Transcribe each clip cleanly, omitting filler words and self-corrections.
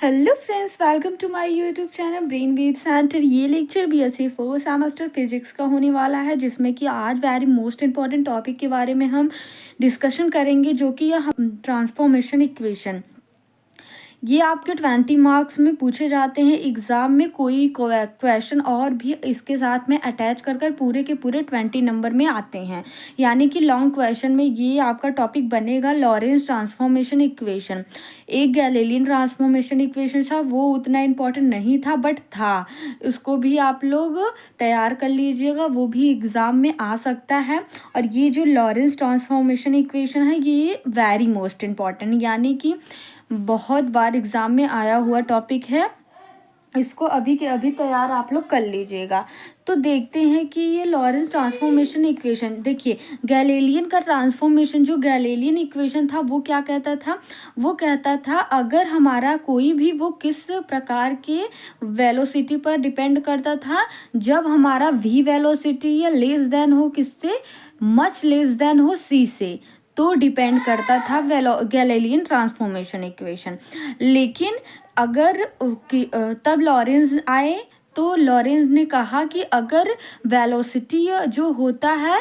Hello friends, welcome to my YouTube channel brain wave centre. ये lecture BSc first semester physics का होने वाला है, जिसमें कि आज वेरी मोस्ट इंपॉर्टेंट टॉपिक के बारे में हम डिस्कशन करेंगे, जो कि यह ट्रांसफॉर्मेशन इक्वेशन। ये आपके 20 मार्क्स में पूछे जाते हैं एग्ज़ाम में। कोई क्वेश्चन और भी इसके साथ में अटैच कर कर पूरे के पूरे 20 नंबर में आते हैं, यानी कि लॉन्ग क्वेश्चन में ये आपका टॉपिक बनेगा लॉरेंस ट्रांसफॉर्मेशन इक्वेशन। एक गैलीलियन ट्रांसफॉर्मेशन इक्वेशन था, वो उतना इम्पोर्टेंट नहीं था बट था, उसको भी आप लोग तैयार कर लीजिएगा, वो भी एग्ज़ाम में आ सकता है। और ये जो लॉरेंस ट्रांसफॉर्मेशन इक्वेशन है ये वेरी मोस्ट इम्पॉर्टेंट, यानी कि बहुत बार एग्ज़ाम में आया हुआ टॉपिक है। इसको अभी के अभी तैयार आप लोग कर लीजिएगा। तो देखते हैं कि ये लॉरेंस ट्रांसफॉर्मेशन इक्वेशन, देखिए गैलीलियन का ट्रांसफॉर्मेशन, जो गैलीलियन इक्वेशन था वो क्या कहता था, वो कहता था अगर हमारा कोई भी, वो किस प्रकार के वेलोसिटी पर डिपेंड करता था, जब हमारा वी वेलोसिटी या लेस देन हो किससे, मच लेस देन हो सी से, तो डिपेंड करता था गैलीलियन ट्रांसफॉर्मेशन इक्वेशन। लेकिन अगर तब लॉरेंस आए तो लॉरेंस ने कहा कि अगर वेलोसिटी जो होता है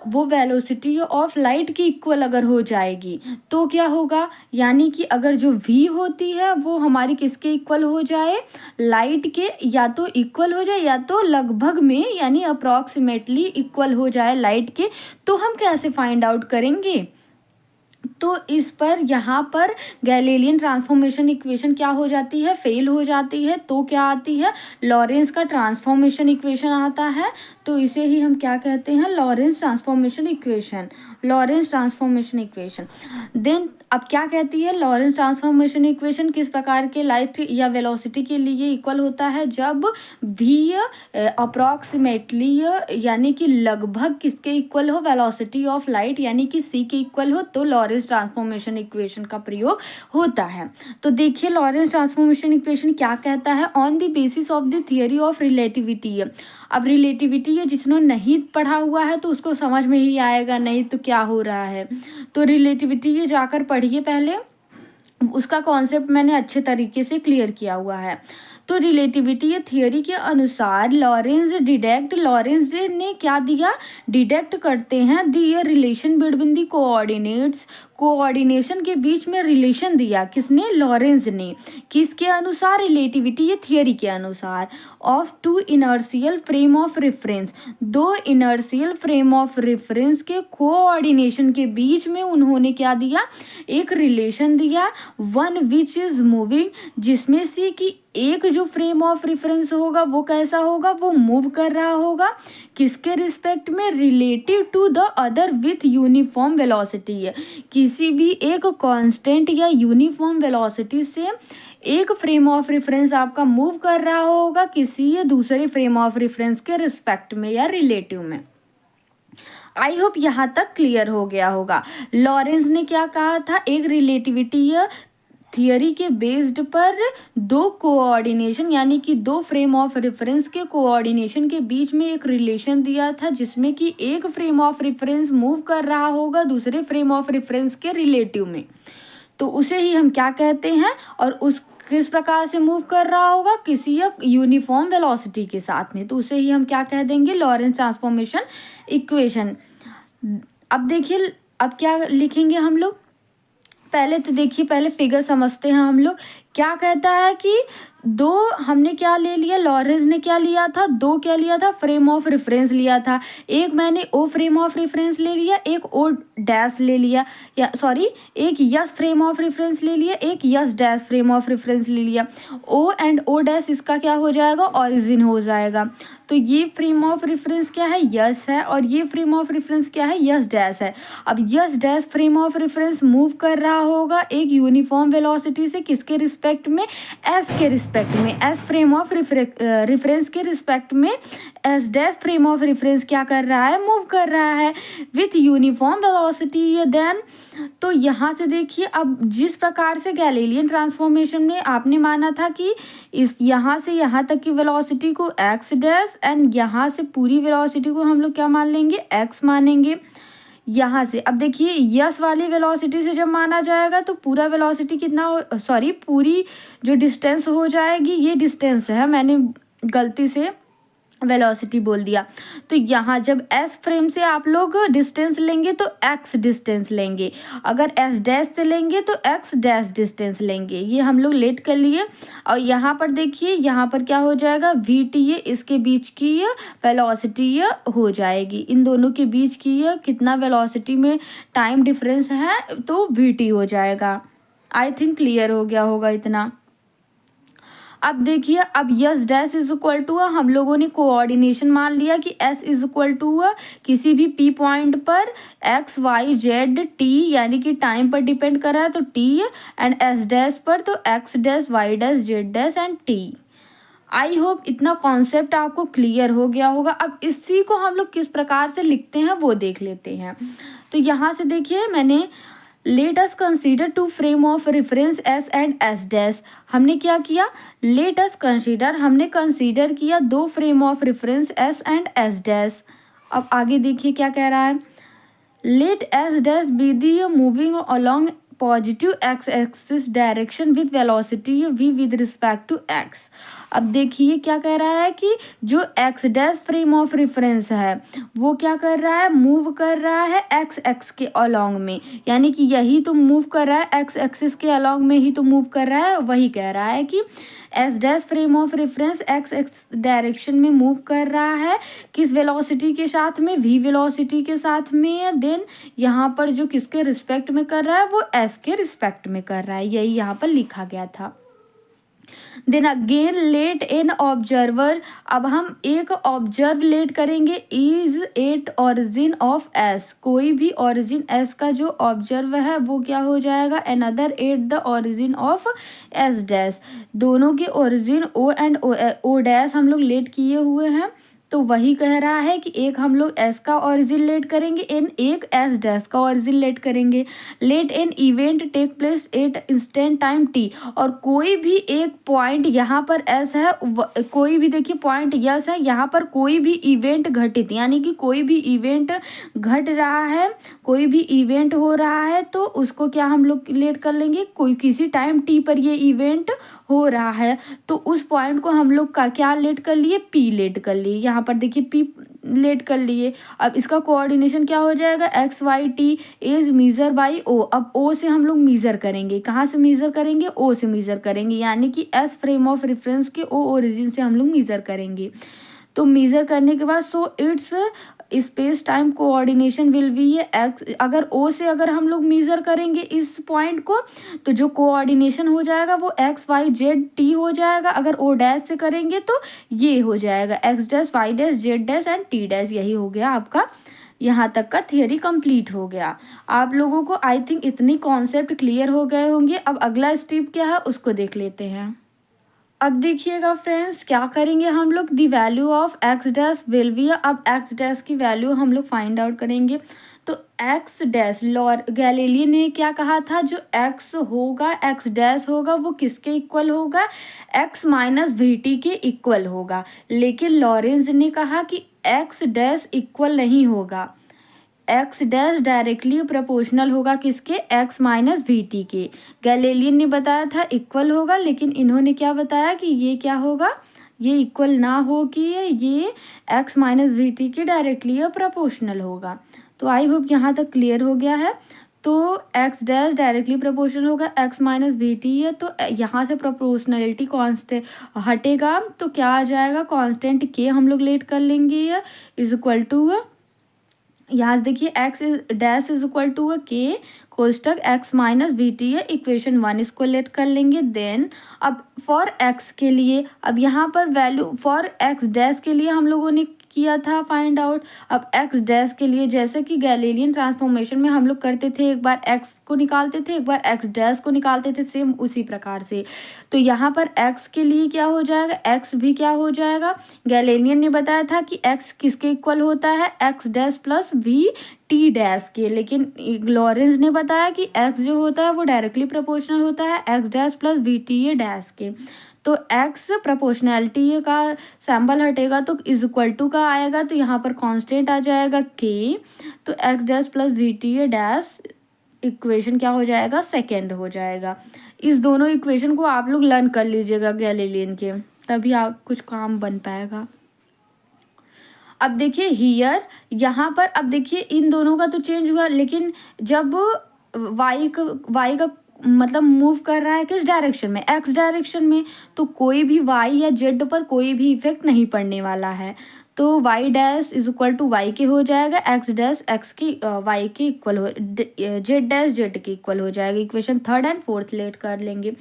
वो वेलोसिटी ऑफ लाइट की इक्वल अगर हो जाएगी तो क्या होगा, यानी कि अगर जो v होती है वो हमारी किसके इक्वल हो जाए, लाइट के, या तो इक्वल हो जाए या तो लगभग में, यानी अप्रॉक्सीमेटली इक्वल हो जाए लाइट के। तो हम कैसे फाइंड आउट करेंगे, तो इस पर यहाँ पर गैलीलियन ट्रांसफॉर्मेशन इक्वेशन क्या हो जाती है, फेल हो जाती है। तो क्या आती है, लॉरेंस का ट्रांसफॉर्मेशन इक्वेशन आता है। तो इसे ही हम क्या कहते हैं, Lorentz transformation equation. Lorentz transformation equation then अब क्या कहती है, लॉरेंस ट्रांसफॉर्मेशन इक्वेशन किस प्रकार के लाइट या वेलोसिटी के लिए इक्वल होता है, जब v अप्रॉक्सीमेटली यानी कि लगभग किसके इक्वल हो, वेलोसिटी ऑफ लाइट यानी कि c के इक्वल हो, तो लॉरेंस ट्रांसफॉर्मेशन इक्वेशन का प्रयोग होता है। तो देखिए लॉरेंस ट्रांसफॉर्मेशन इक्वेशन क्या कहता है, on the basis of the theory of relativity. अब रिलेटिविटी है, जिसने नहीं पढ़ा हुआ है तो उसको समझ में ही आएगा नहीं तो क्या हो रहा है। तो रिलेटिविटी ये जाकर पढ़िए पहले, उसका कॉन्सेप्ट मैंने अच्छे तरीके से क्लियर किया हुआ है। तो रिलेटिविटी थियोरी के अनुसार लॉरेंस ने क्या दिया, डिडक्ट करते हैं the relation between the coordinates, coordination के बीच में रिलेशन दिया, किसने, लॉरेंस ने। किसके अनुसार, रिलेटिविटी थियोरी के अनुसार, of two inertial frame of reference, दो इनर्शियल फ्रेम ऑफ रेफरेंस के कोऑर्डिनेशन के बीच में उन्होंने क्या दिया, एक रिलेशन दिया, वन विच इज मूविंग, जिसमें से कि एक जो फ्रेम ऑफ रेफरेंस होगा वो कैसा होगा, वो मूव कर रहा होगा, किसके रिस्पेक्ट में, relative to the other with uniform velocity है। किसी भी एक कांस्टेंट या यूनिफॉर्म वेलोसिटी से एक फ्रेम ऑफ रेफरेंस आपका मूव कर रहा होगा किसी दूसरे फ्रेम ऑफ रेफरेंस के रिस्पेक्ट में या रिलेटिव में। आई होप यहाँ तक क्लियर हो गया होगा। लॉरेंस ने क्या कहा था, एक रिलेटिविटी थियरी के बेस्ड पर दो कोऑर्डिनेशन यानी कि दो फ्रेम ऑफ रेफरेंस के कोऑर्डिनेशन के बीच में एक रिलेशन दिया था, जिसमें कि एक फ्रेम ऑफ रेफरेंस मूव कर रहा होगा दूसरे फ्रेम ऑफ रेफरेंस के रिलेटिव में। तो उसे ही हम क्या कहते हैं, और उस किस प्रकार से मूव कर रहा होगा, किसी यूनिफॉर्म वेलोसिटी के साथ में, तो उसे ही हम क्या कह देंगे, लॉरेंस ट्रांसफॉर्मेशन इक्वेशन। अब देखिए अब क्या लिखेंगे हम लोग, पहले तो देखिए, पहले फिगर समझते हैं हम लोग। क्या कहता है कि दो हमने क्या ले लिया, लॉरेंस ने क्या लिया था, दो क्या लिया था, फ्रेम ऑफ रेफरेंस लिया था। एक मैंने ओ फ्रेम ऑफ रेफरेंस ले लिया, एक ओ डैश ले लिया, या सॉरी एक यस फ्रेम ऑफ रेफरेंस ले लिया, एक yes dash frame of reference ले लिया। ओ एंड ओ डैश इसका क्या हो जाएगा, ऑरिजिन हो जाएगा। तो ये फ्रेम ऑफ रेफरेंस क्या है, यस है, और ये फ्रेम ऑफ रेफरेंस क्या है, यस डैश है। अब S dash frame of reference move कर रहा होगा एक यूनिफॉर्म वेलोसिटी से, किसके रिस्पेक्ट में, एस के रिस्पेक्ट में, एस फ्रेम ऑफ रेफरेंस के रिस्पेक्ट में S dash frame of reference क्या कर रहा है, मूव कर रहा है विथ यूनिफॉर्म वेलोसिटी। देन तो यहाँ से देखिए, अब जिस प्रकार से गैलीलियन ट्रांसफॉर्मेशन में आपने माना था कि इस यहाँ से यहाँ तक की वेलोसिटी को एक्स डैश, एंड यहाँ से पूरी वेलोसिटी को हम लोग क्या मान लेंगे, एक्स मानेंगे। यहाँ से अब देखिए यस वाली वेलोसिटी से जब माना जाएगा तो पूरा वेलोसिटी कितना हो, सॉरी पूरी जो डिस्टेंस हो जाएगी, ये डिस्टेंस है, मैंने गलती से वेलोसिटी बोल दिया। तो यहाँ जब एस फ्रेम से आप लोग डिस्टेंस लेंगे तो एक्स डिस्टेंस लेंगे, अगर एस डैश से लेंगे तो एक्स डैश डिस्टेंस लेंगे। ये हम लोग लेट कर लिए। और यहाँ पर देखिए यहाँ पर क्या हो जाएगा, वी टी, ये इसके बीच की ये वेलोसिटी ये हो जाएगी, इन दोनों के बीच की ये कितना वेलोसिटी में टाइम डिफरेंस है तो वी टी हो जाएगा। आई थिंक क्लियर हो गया होगा इतना। अब देखिए अब S dash is equal to हम लोगों ने कोऑर्डिनेशन मान लिया कि एस इज इक्वल टू किसी भी पी पॉइंट पर एक्स वाई जेड टी, यानी कि टाइम पर डिपेंड कर रहा है तो टी, एंड एस डैश पर तो X dash Y dash Z dash and T. I hope इतना कॉन्सेप्ट आपको क्लियर हो गया होगा। अब इसी को हम लोग किस प्रकार से लिखते हैं वो देख लेते हैं। तो यहाँ से देखिए मैंने let us consider two frame of reference S and S dash. हमने क्या किया, लेट अस कंसीडर, हमने कंसीडर किया दो frame of reference S and S dash. अब आगे देखिए क्या कह रहा है, let S dash be the moving along positive X axis direction with velocity V with respect to X. अब देखिए क्या कह रहा है कि जो X dash frame of reference है वो क्या कर रहा है, मूव कर रहा है एक्स एक्स के अलॉन्ग में, यानी कि यही तो मूव कर रहा है एक्स एक्सिस के अलॉन्ग में ही तो मूव कर रहा है। वही कह रहा है कि S dash frame of reference x x direction में मूव कर रहा है, किस वेलोसिटी के साथ में, वी वेलोसिटी के साथ में। देन यहाँ पर जो किसके रिस्पेक्ट में कर रहा है वो एस के रिस्पेक्ट में कर रहा है, यही यहाँ पर लिखा गया था। Then again let an observer, अब हम एक ऑब्जर्व लेट करेंगे, is at origin of S, कोई भी ऑरिजिन एस का जो ऑब्जर्व है वो क्या हो जाएगा, another at the origin of S dash. दोनों के origin O and O dash हम लोग लेट किए हुए हैं, तो वही कह रहा है कि एक हम लोग एस का ऑरिजिन लेट करेंगे एन एक एस डैश का ऑरिजिन लेट करेंगे। Let an event take place at instant time T, और कोई भी एक पॉइंट यहाँ पर एस है, कोई भी देखिए पॉइंट यस है, यहाँ पर कोई भी इवेंट घटित, यानी कि कोई भी इवेंट घट रहा है, कोई भी इवेंट हो रहा है तो उसको क्या हम लोग लेट कर लेंगे, कोई किसी टाइम टी पर ये इवेंट हो रहा है तो उस पॉइंट को हम लोग का क्या लेट कर लिए, पी लेट कर लिए। यहाँ पर देखिए पी लेट कर लिए। अब इसका कोऑर्डिनेशन क्या हो जाएगा, X Y T is measure by O. अब ओ से हम लोग मीजर करेंगे, कहाँ से मीजर करेंगे, ओ से मीजर करेंगे, यानी कि एस फ्रेम ऑफ रेफरेंस के ओ ओरिजिन से हम लोग मीजर करेंगे। तो मीजर करने के बाद so it's space time coordination will be ये एक्स, अगर ओ से अगर हम लोग मीजर करेंगे इस पॉइंट को तो जो कोऑर्डिनेशन हो जाएगा वो एक्स वाई जेड टी हो जाएगा। अगर ओ डैश से करेंगे तो ये हो जाएगा X dash Y dash Z dash and T dash. यही हो गया आपका, यहाँ तक का थियरी कंप्लीट हो गया। आप लोगों को आई थिंक इतनी कॉन्सेप्ट क्लियर हो गए होंगे। अब अगला स्टेप क्या है उसको देख लेते हैं। अब देखिएगा फ्रेंड्स क्या करेंगे हम लोग, the value of x dash will be, अब एक्स डैश की वैल्यू हम लोग फाइंड आउट करेंगे। तो एक्स डैश गैलीलियो ने क्या कहा था, जो एक्स होगा एक्स डैश होगा वो किसके इक्वल होगा, एक्स माइनस वी टी के इक्वल होगा। लेकिन लॉरेंस ने कहा कि एक्स डैश इक्वल नहीं होगा, एक्स डैश डायरेक्टली प्रोपोर्शनल होगा किसके, एक्स माइनस वी टी के। गैलीलियन ने बताया था इक्वल होगा, लेकिन इन्होंने क्या बताया कि ये क्या होगा, ये इक्वल ना हो कि ये एक्स माइनस वी टी के डायरेक्टली प्रोपोर्शनल होगा। तो आई होप यहाँ तक क्लियर हो गया है। तो एक्स डैश डायरेक्टली प्रोपोर्शनल होगा एक्स माइनस वी टी है, तो यहाँ से प्रोपोर्शनलिटी कॉन्स्टेंट हटेगा तो क्या आ जाएगा, कॉन्स्टेंट के हम लोग लेट कर लेंगे इज इक्वल टू, यहाँ देखिए X dash is equal to K कोष्टक एक्स माइनस वी टी है, इक्वेशन 1 इसको लेट कर लेंगे। देन अब फॉर एक्स के लिए, अब यहाँ पर वैल्यू फॉर एक्स डैश के लिए हम लोगों ने किया था फाइंड आउट। अब एक्स डैश के लिए जैसे कि गैलीलियन ट्रांसफॉर्मेशन में हम लोग करते थे, एक बार एक्स को निकालते थे एक बार एक्स डैश को निकालते थे, सेम उसी प्रकार से। तो यहाँ पर एक्स के लिए क्या हो जाएगा, एक्स भी क्या हो जाएगा, गैलीलियन ने बताया था कि एक्स किसके इक्वल होता है, x dash plus we T dash के, लेकिन लॉरेंस ने बताया कि एक्स जो होता है वो डायरेक्टली प्रोपोर्शनल होता है x dash plus we T A dash के। तो एक्स प्रोपोर्शनैलिटी का सैम्बल हटेगा तो इज इक्वल टू का आएगा, तो यहाँ पर कांस्टेंट आ जाएगा के, तो X dash plus we T A dash equation क्या हो जाएगा, सेकेंड हो जाएगा। इस दोनों इक्वेशन को आप लोग लर्न कर लीजिएगा गैलीलियन के, तभी आप कुछ काम बन पाएगा। अब देखिए हियर, यहाँ पर अब देखिए इन दोनों का तो चेंज हुआ, लेकिन जब वाई का मतलब मूव कर रहा है किस डायरेक्शन में, एक्स डायरेक्शन में, तो कोई भी वाई या जेड पर कोई भी इफेक्ट नहीं पड़ने वाला है। तो Y dash is equal to Y के हो जाएगा, एक्स डैश एक्स की वाई के इक्वल हो, जेड डैश जेड के इक्वल हो जाएगा। Equation third and fourth let कर लेंगे।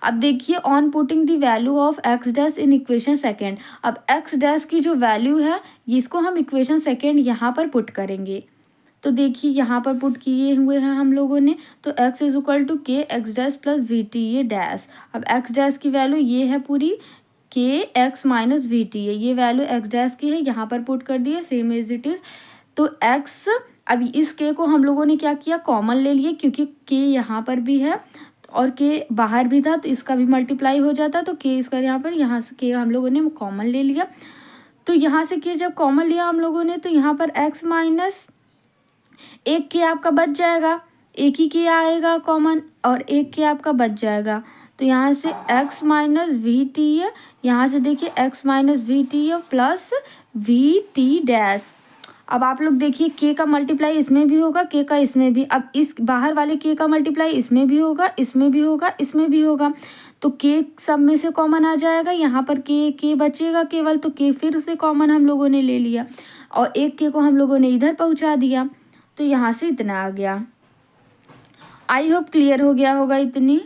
अब देखिए on putting the value of x dash in equation second, अब एक्स डैश की जो वैल्यू है इसको हम इक्वेशन सेकेंड यहाँ पर पुट करेंगे। तो देखिए यहाँ पर पुट किए हुए हैं हम लोगों ने, तो x इज इक्वल टू के x dash plus we T A dash. अब x डैश की वैल्यू ये है पूरी के X minus we T A, ये वैल्यू x डैश की है, यहाँ पर पुट कर दिए सेम एज इट इज़। तो x, अब इस k को हम लोगों ने क्या किया, कॉमन ले लिए, क्योंकि k यहाँ पर भी है और k बाहर भी था तो इसका भी मल्टीप्लाई हो जाता, तो k इसका यहाँ से k हम लोगों ने कॉमन ले लिया। तो यहाँ से k जब कॉमन लिया हम लोगों ने, तो यहाँ पर x माइनस एक के आपका बच जाएगा, एक ही के आएगा कॉमन और एक के आपका बच जाएगा। तो यहाँ से x माइनस वी टी है, यहाँ से देखिए x माइनस वी टी है प्लस वी टी डैश। अब आप लोग देखिए k का मल्टीप्लाई इसमें भी होगा, k का इसमें भी, अब इस बाहर वाले k का मल्टीप्लाई इसमें भी होगा, इसमें भी होगा, इसमें भी होगा, तो k सब में से कॉमन आ जाएगा। यहाँ पर k बचेगा केवल, तो k फिर से कॉमन हम लोगों ने ले लिया और एक k को हम लोगों ने इधर पहुँचा दिया, तो यहाँ से इतना आ गया। आई होप क्लियर हो गया होगा इतनी।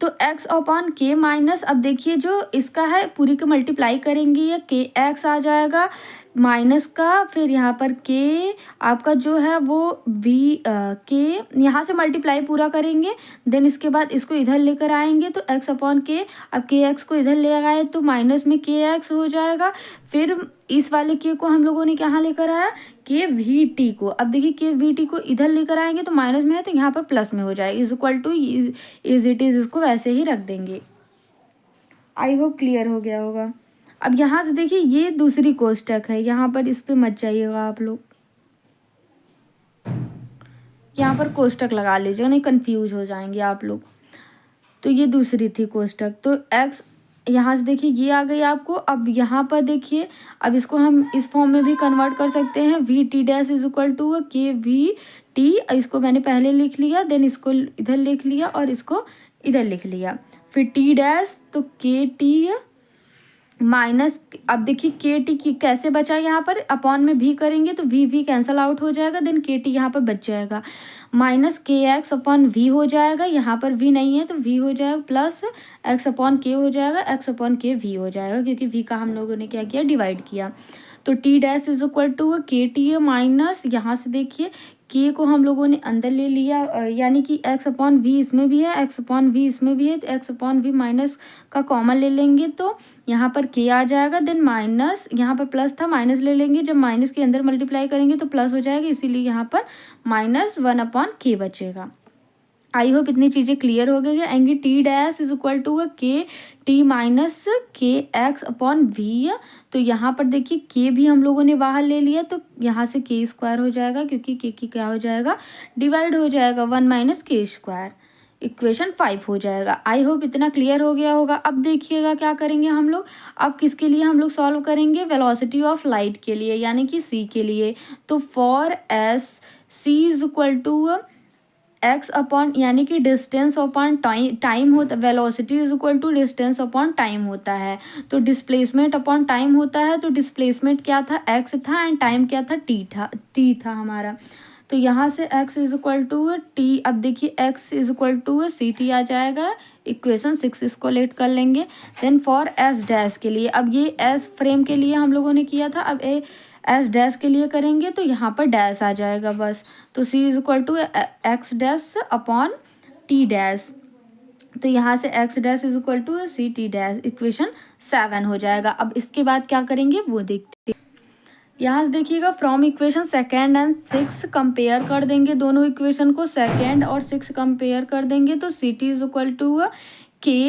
तो x अपॉन के माइनस, अब देखिए जो इसका है पूरी का मल्टीप्लाई करेंगे, या के एक्स आ जाएगा माइनस का, फिर यहाँ पर के आपका जो है वो v के यहाँ से मल्टीप्लाई पूरा करेंगे, देन इसके बाद इसको इधर लेकर आएंगे तो x अपॉन के, अब के एक्स को इधर ले आए तो माइनस में के एक्स हो जाएगा। फिर इस वाले के को हम लोगों ने कहाँ लेकर आया, के वी टी को, अब देखिए के वी टी को इधर लेकर आएंगे तो माइनस में है तो यहाँ पर प्लस में हो जाएगा, is equal two is it is, इसको वैसे ही रख देंगे। आई होप क्लियर हो गया होगा। अब यहाँ से देखिए ये दूसरी कोष्टक है, यहाँ पर इस पे मत जाइएगा आप लोग, यहाँ पर कोष्टक लगा लीजिएगा, नहीं कंफ्यूज हो जाएंगे आप लोग। तो ये दूसरी थी कोष्टक, तो x यहाँ से देखिए ये आ गई आपको। अब यहाँ पर देखिए, अब इसको हम इस फॉर्म में भी कन्वर्ट कर सकते हैं, V T dash is equal to K V T, इसको मैंने पहले लिख लिया, देन इसको इधर लिख लिया और इसको इधर लिख लिया, फिर टी डैश तो के टी माइनस, अब देखिए के टी की कैसे बचा, यहाँ पर अपॉन में भी करेंगे तो वी कैंसल आउट हो जाएगा, देन के टी यहाँ पर बच जाएगा, minus K X upon we हो जाएगा, यहाँ पर वी नहीं है तो वी हो जाएगा, प्लस एक्स अपॉन के हो जाएगा, एक्स अपॉन के वी हो जाएगा, क्योंकि वी का हम लोगों ने क्या किया, डिवाइड किया। तो T dash is equal to के टी है माइनस, यहाँ से देखिए के को हम लोगों ने अंदर ले लिया, यानी कि एक्स अपॉन वी इसमें भी है, एक्स अपॉन वी इसमें भी है, तो एक्स अपॉन वी माइनस का कॉमन ले लेंगे तो यहाँ पर के आ जाएगा, देन माइनस, यहाँ पर प्लस था माइनस ले लेंगे, जब माइनस के अंदर मल्टीप्लाई करेंगे तो प्लस हो जाएगा, इसीलिए यहाँ पर माइनस वन अपॉन के बचेगा। आई होप इतनी चीज़ें क्लियर हो गई है। T dash is equal to के T minus K X upon V, तो यहाँ पर देखिए के भी हम लोगों ने बाहर ले लिया, तो यहाँ से के स्क्वायर हो जाएगा, क्योंकि के की क्या हो जाएगा, डिवाइड हो जाएगा, वन माइनस के स्क्वायर, इक्वेशन 5 हो जाएगा। आई होप इतना क्लियर हो गया होगा। अब देखिएगा क्या करेंगे हम लोग, अब किसके लिए हम लोग सॉल्व करेंगे, वेलोसिटी ऑफ लाइट के लिए, यानी कि सी के लिए। तो for S C is equal to X upon, यानी कि डिस्टेंस अपॉन टाइम होता, velocity is equal to distance upon time होता है, तो डिस्प्लेसमेंट अपॉन टाइम होता है, तो डिस्प्लेसमेंट क्या था, एक्स था, एंड टाइम क्या था, टी था हमारा। तो यहाँ से x is equal to t, अब देखिए x is equal to c t आ जाएगा, इक्वेशन 6 इसको लेट कर लेंगे। देन फॉर एस डैश के लिए, अब ये एस फ्रेम के लिए हम लोगों ने किया था, अब एस डैश के लिए करेंगे तो यहाँ पर डैश आ जाएगा बस, तो c is equal to x dash upon t dash, तो यहाँ से x dash is equal to c T dash, equation 7 हो जाएगा। अब इसके बाद क्या करेंगे वो देखते हैं। यहाँ से देखिएगा from equation second and six compare कर देंगे दोनों इक्वेशन को, सेकेंड और सिक्स कंपेयर कर देंगे तो c T is equal to के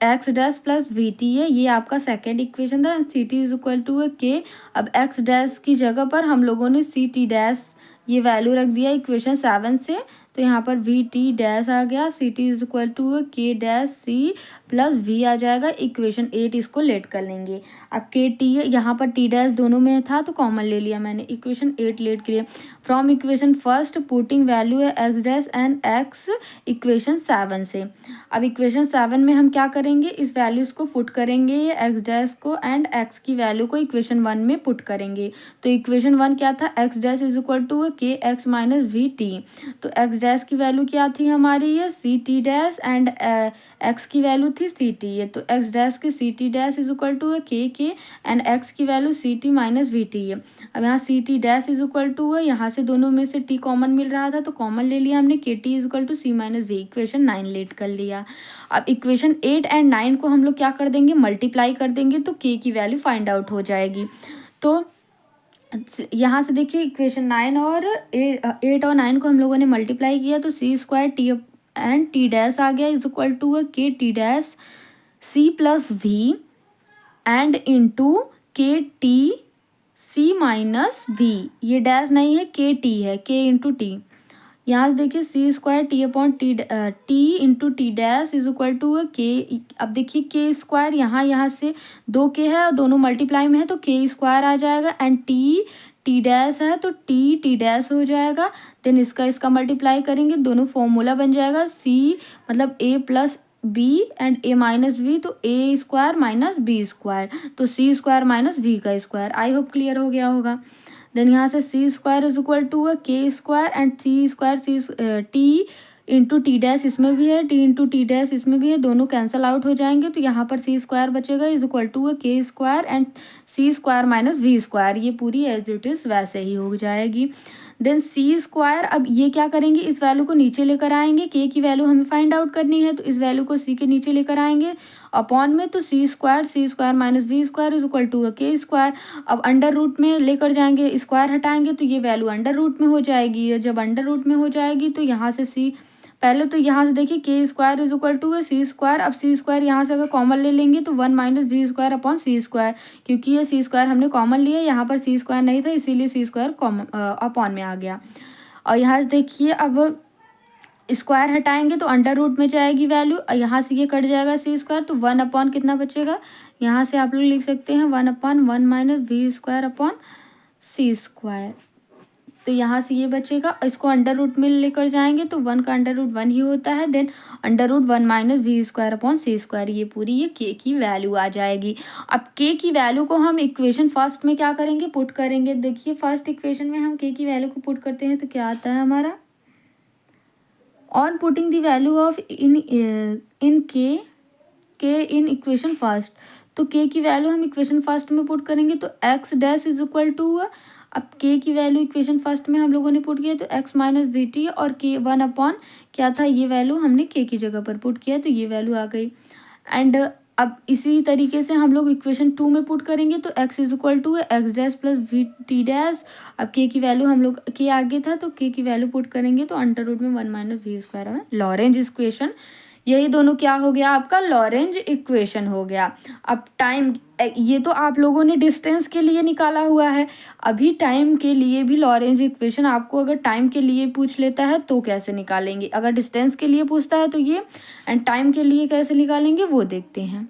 x dash plus we T है, ये आपका सेकेंड इक्वेशन था। C T is equal to k, अब एक्स डैश की जगह पर हम लोगों ने सी टी डैश ये वैल्यू रख दिया इक्वेशन 7 से, तो यहाँ पर वी टी डैश आ गया, C T is equal to K dash C plus V आ जाएगा। इक्वेशन 8 इसको लेट कर लेंगे। अब के टी यहाँ पर टी डैश दोनों में था तो कॉमन ले लिया मैंने, इक्वेशन 8 लेट के लिए। From equation first putting value है x dash and x equation 7 से। अब इक्वेशन 7 में हम क्या करेंगे, इस वैल्यूज को पुट करेंगे, ये एक्स डैश को एंड एक्स की वैल्यू को इक्वेशन 1 में पुट करेंगे। तो इक्वेशन 1 क्या था, X dash is equal to के एक्स माइनस वी टी, तो एक्स डैश की वैल्यू क्या थी हमारी, ये C T dash and X की वैल्यू थी सी टी है, तो एक्स डैश की C T dash is equal to K and X की value C T minus we T है। अब यहाँ C T dash is equal to है, यहाँ से दोनों में से टी कॉमन मिल रहा था तो कॉमन ले लिया हमने, K T is equal to C minus V, equation 9 let कर लिया। अब इक्वेशन 8 एंड 9 को हम लोग क्या कर देंगे, मल्टीप्लाई कर देंगे तो के की वैल्यू फाइंड आउट हो जाएगी। तो यहाँ से देखिए इक्वेशन 9 और 8 और 9 को हम लोगों ने मल्टीप्लाई किया तो c square t and T dash आ गया इज इक्वल टू के t dash C plus v and into k t c minus v, ये डैश नहीं है के टी है, के इंटू टी। यहाँ से देखिए c square t upon t into t dash is equal to k. अब देखिए के स्क्वायर यहाँ से दो के है और दोनों मल्टीप्लाई में है तो के स्क्वायर आ जाएगा एंड टी डैश है तो टी डैश हो जाएगा। देन इसका मल्टीप्लाई करेंगे, दोनों फॉर्मूला बन जाएगा सी मतलब a plus b and a minus v, तो a square minus b square, तो सी स्क्वायर माइनस वी का स्क्वायर। आई होप क्लियर हो गया होगा। देन यहाँ से c square is equal to के square and C square c t into t dash इसमें भी है, टी इंटू टी डैश इसमें भी है, दोनों कैंसिल आउट हो जाएंगे तो यहाँ पर सी स्क्वायर बचेगा इज इक्वल टू के square and C square minus we square, ये पूरी एज इट इज वैसे ही हो जाएगी। देन सी स्क्वायर, अब ये क्या करेंगे, इस वैल्यू को नीचे लेकर आएंगे, के की वैल्यू हमें फाइंड आउट करनी है तो इस वैल्यू को सी के नीचे लेकर आएंगे अपॉन में, तो c square minus we square is equal to के स्क्वायर। अब अंडर रूट में लेकर जाएंगे, स्क्वायर हटाएंगे तो ये वैल्यू अंडर रूट में हो जाएगी, जब अंडर रूट में हो जाएगी तो यहाँ से सी, पहले तो यहाँ से देखिए K square is equal to C square, अब सी स्क्वायर यहाँ से अगर कॉमन ले लेंगे तो 1 minus we square upon C square, क्योंकि ये सी स्क्वायर हमने कॉमन लिया, यहाँ पर सी स्क्वायर नहीं था इसीलिए सी स्क्वायर कॉमन अपॉन में आ गया। और यहाँ से देखिए अब स्क्वायर हटाएंगे तो अंडर रूट में जाएगी वैल्यू, यहाँ से ये कट जाएगा सी स्क्वायर तो 1 अपॉन कितना बचेगा, यहाँ से आप लोग लिख सकते हैं 1 upon 1 minus we square upon C square, तो यहाँ से ये बचेगा। इसको अंडर रूट में लेकर जाएंगे तो 1 का अंडर रूट 1 ही होता है, then under root 1 minus we square upon C square, ये पूरी ये के की वैल्यू आ जाएगी। अब के की वैल्यू को हम इक्वेशन फर्स्ट में क्या करेंगे, पुट करेंगे। देखिए फर्स्ट इक्वेशन में हम के की वैल्यू को पुट करते हैं तो क्या आता है हमारा, on putting the value of in k in equation first, तो के की वैल्यू हम इक्वेशन फर्स्ट में पुट करेंगे तो X dash is equal to, अब के की वैल्यू इक्वेशन फर्स्ट में हम लोगों ने पुट किया तो एक्स माइनस वी टी और के 1 अपॉन क्या था, ये वैल्यू हमने के की जगह पर पुट किया तो ये वैल्यू आ गई। एंड अब इसी तरीके से हम लोग इक्वेशन 2 में पुट करेंगे तो X is equal to x dash plus we T dash, अब के की वैल्यू हम लोग के आगे था तो के की वैल्यू पुट करेंगे तो अंडर रूट में 1 माइनस वी स्क्वायर में लॉरेंज इक्वेशन, यही दोनों क्या हो गया आपका, लॉरेंज इक्वेशन हो गया। अब टाइम, ये तो आप लोगों ने डिस्टेंस के लिए निकाला हुआ है, अभी टाइम के लिए भी लॉरेंज इक्वेशन आपको अगर टाइम के लिए पूछ लेता है तो कैसे निकालेंगे, अगर डिस्टेंस के लिए पूछता है तो ये, एंड टाइम के लिए कैसे निकालेंगे वो देखते हैं।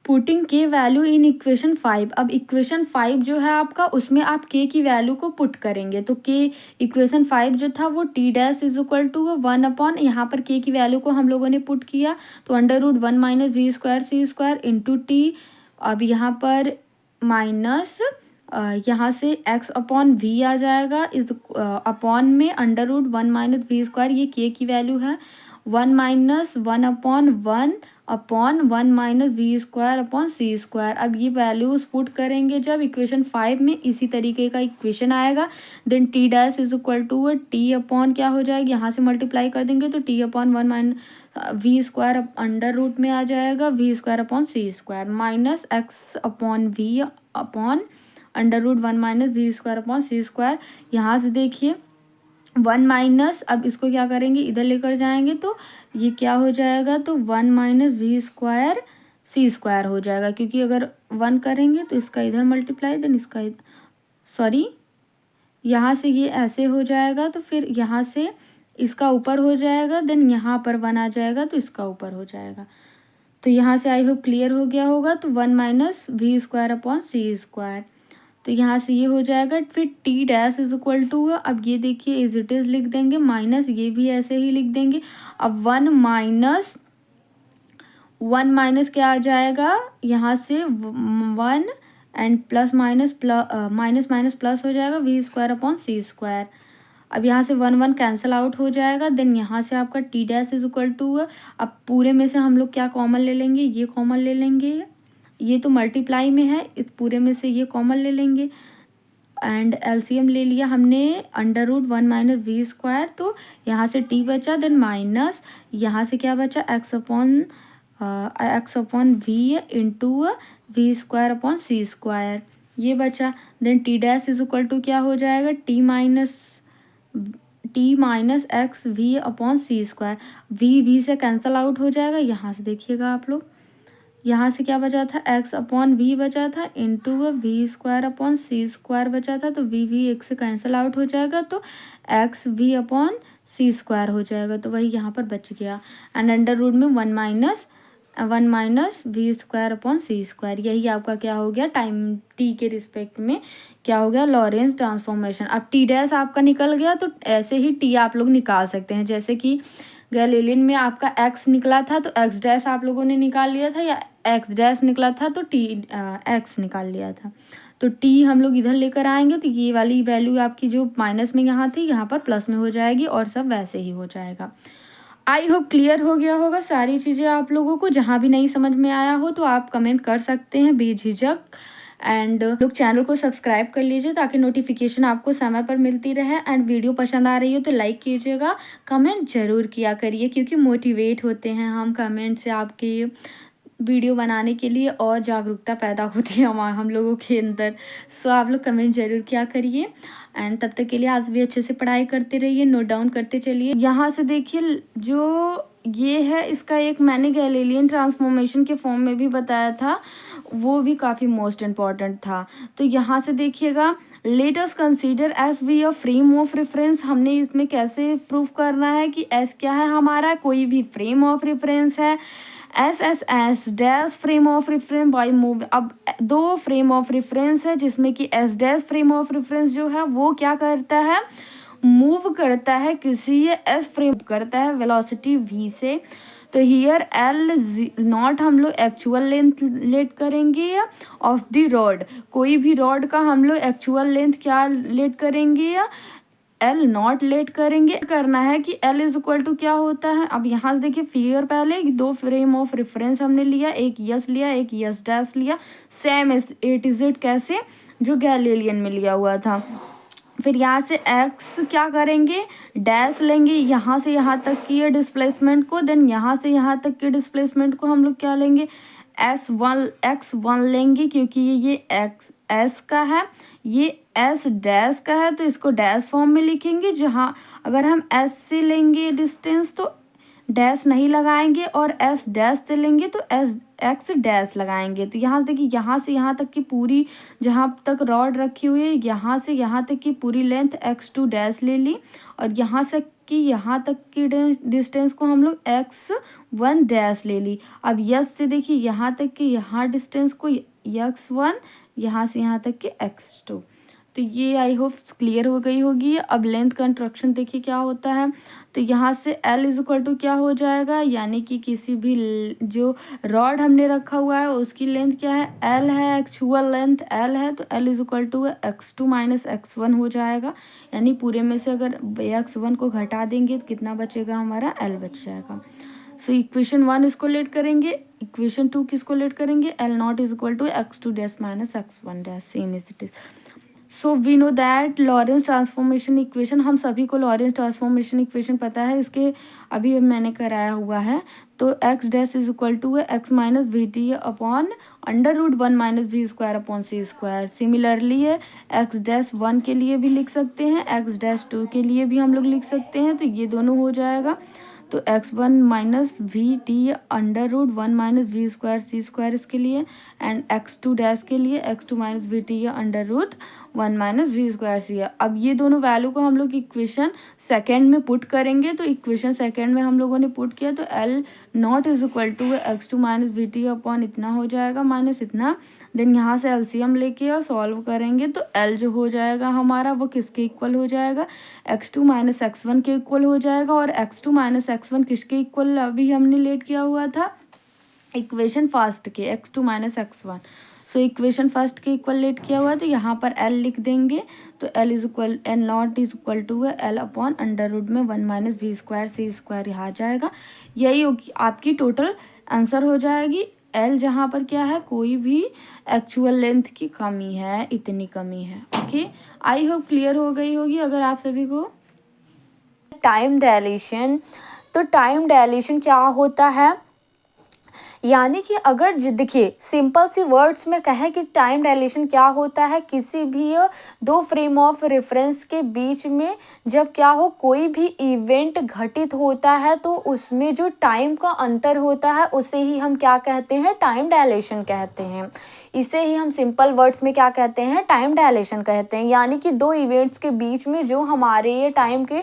पुटिंग के वैल्यू इन इक्वेशन 5, अब इक्वेशन 5 जो है आपका उसमें आप के की वैल्यू को पुट करेंगे तो के इक्वेशन 5 जो था वो T dash is equal to 1 upon, यहाँ पर के की वैल्यू को हम लोगों ने पुट किया तो under root 1 minus we square C square into T, अब यहाँ पर माइनस यहाँ से x अपॉन वी आ जाएगा इज अपॉन में under root 1 minus we square, ये के की वैल्यू है 1 minus 1 upon 1 minus we square upon C square. अब ये वैल्यूज पुट करेंगे जब इक्वेशन 5 में इसी तरीके का इक्वेशन आएगा, then T dash is equal to T upon क्या हो जाएगी, यहाँ से मल्टीप्लाई कर देंगे तो T upon 1 minus we square under root में आ जाएगा V square upon C square minus X upon V upon √1 minus we square upon C square. यहाँ से देखिए 1 माइनस, अब इसको क्या करेंगे इधर लेकर जाएंगे तो ये क्या हो जाएगा, तो 1 minus we square C square हो जाएगा, क्योंकि अगर 1 करेंगे तो इसका इधर मल्टीप्लाई देन इसका सॉरी यहाँ से ये ऐसे हो जाएगा, तो फिर यहाँ से इसका ऊपर हो जाएगा, देन यहाँ पर 1 आ जाएगा तो इसका ऊपर हो जाएगा। तो यहाँ से आई होप क्लियर हो गया होगा। तो 1 minus we square upon C square, तो यहाँ से ये हो जाएगा। फिर T dash is equal to, अब ये देखिए इज इट इज लिख देंगे, माइनस ये भी ऐसे ही लिख देंगे। अब 1 माइनस क्या आ जाएगा, यहाँ से 1 and plus minus minus plus हो जाएगा वी स्क्वायर अपॉन सी स्क्वायर। अब यहाँ से 1 कैंसिल आउट हो जाएगा, देन यहाँ से आपका T dash is equal to, अब पूरे में से हम लोग क्या कॉमन ले लेंगे, ये कॉमन ले लेंगे, ये तो मल्टीप्लाई में है, इस पूरे में से ये कॉमन ले लेंगे एंड एलसीएम ले लिया हमने √1 माइनस वी स्क्वायर, तो यहाँ से टी बचा, देन माइनस यहाँ से क्या बचा X upon V into V square upon सी स्क्वायर, ये बचा। Then T dash is equal to क्या हो जाएगा, T minus X V upon सी स्क्वायर, वी से कैंसिल आउट हो जाएगा। यहाँ से देखिएगा आप लोग, यहाँ से क्या बचा था, एक्स अपॉन वी बचा था इंटू वी स्क्वायर अपॉन सी स्क्वायर बचा था, तो वी एक से कैंसिल आउट हो जाएगा, तो एक्स वी अपॉन सी स्क्वायर हो जाएगा, तो वही यहाँ पर बच गया। एंड अंडर रूट में 1 minus we square upon C square, यही आपका क्या हो गया, टाइम टी के रिस्पेक्ट में क्या हो गया, लॉरेंस ट्रांसफॉर्मेशन। अब टी डैश आपका निकल गया, तो ऐसे ही टी आप लोग निकाल सकते हैं, जैसे कि गैलीलियन में आपका एक्स निकला था तो एक्स डैश आप लोगों ने निकाल लिया था, या एक्स डैश निकला था तो टी एक्स निकाल लिया था। तो टी हम लोग इधर लेकर आएंगे तो ये वाली वैल्यू आपकी जो माइनस में यहाँ थी यहाँ पर प्लस में हो जाएगी, और सब वैसे ही हो जाएगा। आई होप क्लियर हो गया होगा सारी चीज़ें आप लोगों को। जहाँ भी नहीं समझ में आया हो तो आप कमेंट कर सकते हैं बेझिझक। एंड लोग चैनल को सब्सक्राइब कर लीजिए ताकि नोटिफिकेशन आपको समय पर मिलती रहे। एंड वीडियो पसंद आ रही हो तो लाइक कीजिएगा, कमेंट ज़रूर किया करिए, क्योंकि मोटिवेट होते हैं हम कमेंट से, आपके वीडियो बनाने के लिए और जागरूकता पैदा होती है हम लोगों के अंदर। सो आप लोग कमेंट जरूर किया करिए। एंड तब तक के लिए आज भी अच्छे से पढ़ाई करते रहिए, नोट डाउन करते चलिए। यहाँ से देखिए जो ये है इसका एक मैंने गैलीलियन ट्रांसफॉर्मेशन के फॉर्म में भी बताया था, वो भी काफ़ी मोस्ट इम्पॉर्टेंट था। तो यहाँ से देखिएगा, late us consider S be a frame of reference. हमने इसमें कैसे प्रूव करना है कि एस क्या है हमारा, कोई भी फ्रेम ऑफ रेफरेंस है। S dash frame of reference by move, अब दो फ्रेम ऑफ रेफरेंस है जिसमें कि S dash frame of reference जो है वो क्या करता है, मूव करता है किसी एस फ्रेम करता है वेलोसिटी v से। तो हियर एल नॉट हम लोग एक्चुअल लेंथ लेट करेंगे ऑफ द रॉड, कोई भी रॉड का हम लोग एक्चुअल लेंथ क्या लेट करेंगे, या एल नॉट लेट करेंगे। करना है कि एल इज इक्वल टू क्या होता है। अब यहाँ से देखिए फिगर पहले दो फ्रेम ऑफ रेफरेंस हमने लिया, एक यस लिया एक यस डैश लिया, सेम A to Z कैसे जो गैलीलियन में लिया हुआ था। फिर यहाँ से एक्स क्या करेंगे, डैश लेंगे यहाँ से यहाँ तक की ये डिस्प्लेसमेंट को, देन यहाँ से यहाँ तक के डिस्प्लेसमेंट को हम लोग क्या लेंगे, x1 लेंगे, क्योंकि ये एक्स एस का है, ये एस डैश का है, तो इसको डैश फॉर्म में लिखेंगे। जहाँ अगर हम एस से लेंगे डिस्टेंस तो डैश नहीं लगाएंगे, और एस डैश से लेंगे तो एस एक्स डैश लगाएंगे। तो यहाँ देखिए यहाँ से यहाँ तक की पूरी जहाँ तक रॉड रखी हुई है यहाँ से यहाँ तक की पूरी लेंथ x2 डैश ले ली, और यहाँ से कि यहाँ तक की डिस्टेंस को हम लोग x1 डैश ले ली। अब यस से देखिए यहाँ तक की यहाँ डिस्टेंस को x1, यहाँ से यहाँ तक के x2। तो ये आई होप क्लियर हो गई होगी। अब लेंथ कंस्ट्रक्शन देखिए क्या होता है। तो यहाँ से L इज इक्वल टू क्या हो जाएगा, यानी कि किसी भी जो रॉड हमने रखा हुआ है उसकी लेंथ क्या है, L है, एक्चुअल लेंथ L है, तो L is equal to x2 minus x1 हो जाएगा। यानी पूरे में से अगर x1 को घटा देंगे तो कितना बचेगा, हमारा L बच जाएगा। सो इक्वेशन 1 इसको लेट करेंगे, इक्वेशन 2 किसको लेट करेंगे, L naught is equal to x2 dash minus x1 dash, same is it is. So we know that Lorentz transformation equation, हम सभी को लॉरेंस ट्रांसफॉर्मेशन इक्वेशन पता है, इसके अभी मैंने कराया हुआ है। तो X dash is equal to X minus we T upon under root one minus we square upon C square. Similarly है एक्स डैश वन के लिए भी लिख सकते हैं, एक्स डैश टू के लिए भी हम लोग लिख सकते हैं, तो ये दोनों हो जाएगा। तो x one minus we t under root one minus we square C square इसके लिए, एंड एक्स टू डैश के लिए x two minus we t under root one minus we square c है। अब ये दोनों वैल्यू को हम लोग इक्वेशन सेकेंड में पुट करेंगे, तो इक्वेशन सेकेंड में हम लोगों ने पुट किया, तो L not is equal to X two minus we T upon इतना हो जाएगा माइनस इतना। देन यहाँ से एलसीएम लेके और सॉल्व करेंगे, तो एल जो हो जाएगा हमारा वो किसके इक्वल हो जाएगा, X two minus X one के इक्वल हो जाएगा। और X two minus X one किसके इक्वल अभी हमने लेट किया हुआ था, इक्वेशन फर्स्ट के, X two minus X one. So equation first के इक्वल लेट किया हुआ है, तो यहाँ पर एल लिख देंगे, तो l is equal l not is equal to l upon under root में one minus we square C square यहाँ आ जाएगा। यही होगी आपकी टोटल आंसर हो जाएगी। एल जहाँ पर क्या है, कोई भी एक्चुअल लेंथ की कमी है, इतनी कमी है। ओके, आई होप क्लियर हो गई होगी अगर आप सभी को। टाइम डायलेशन, तो टाइम डायलेशन क्या होता है, यानी कि अगर देखिए सिंपल सी वर्ड्स में कहे कि टाइम डायलेशन क्या होता है, किसी भी दो फ्रेम ऑफ रेफरेंस के बीच में जब क्या हो कोई भी इवेंट घटित होता है, तो उसमें जो टाइम का अंतर होता है उसे ही हम क्या कहते हैं, टाइम डायलेशन कहते हैं। इसे ही हम सिंपल वर्ड्स में क्या कहते हैं, टाइम डायलेशन कहते हैं। यानी कि दो इवेंट्स के बीच में जो हमारे ये टाइम के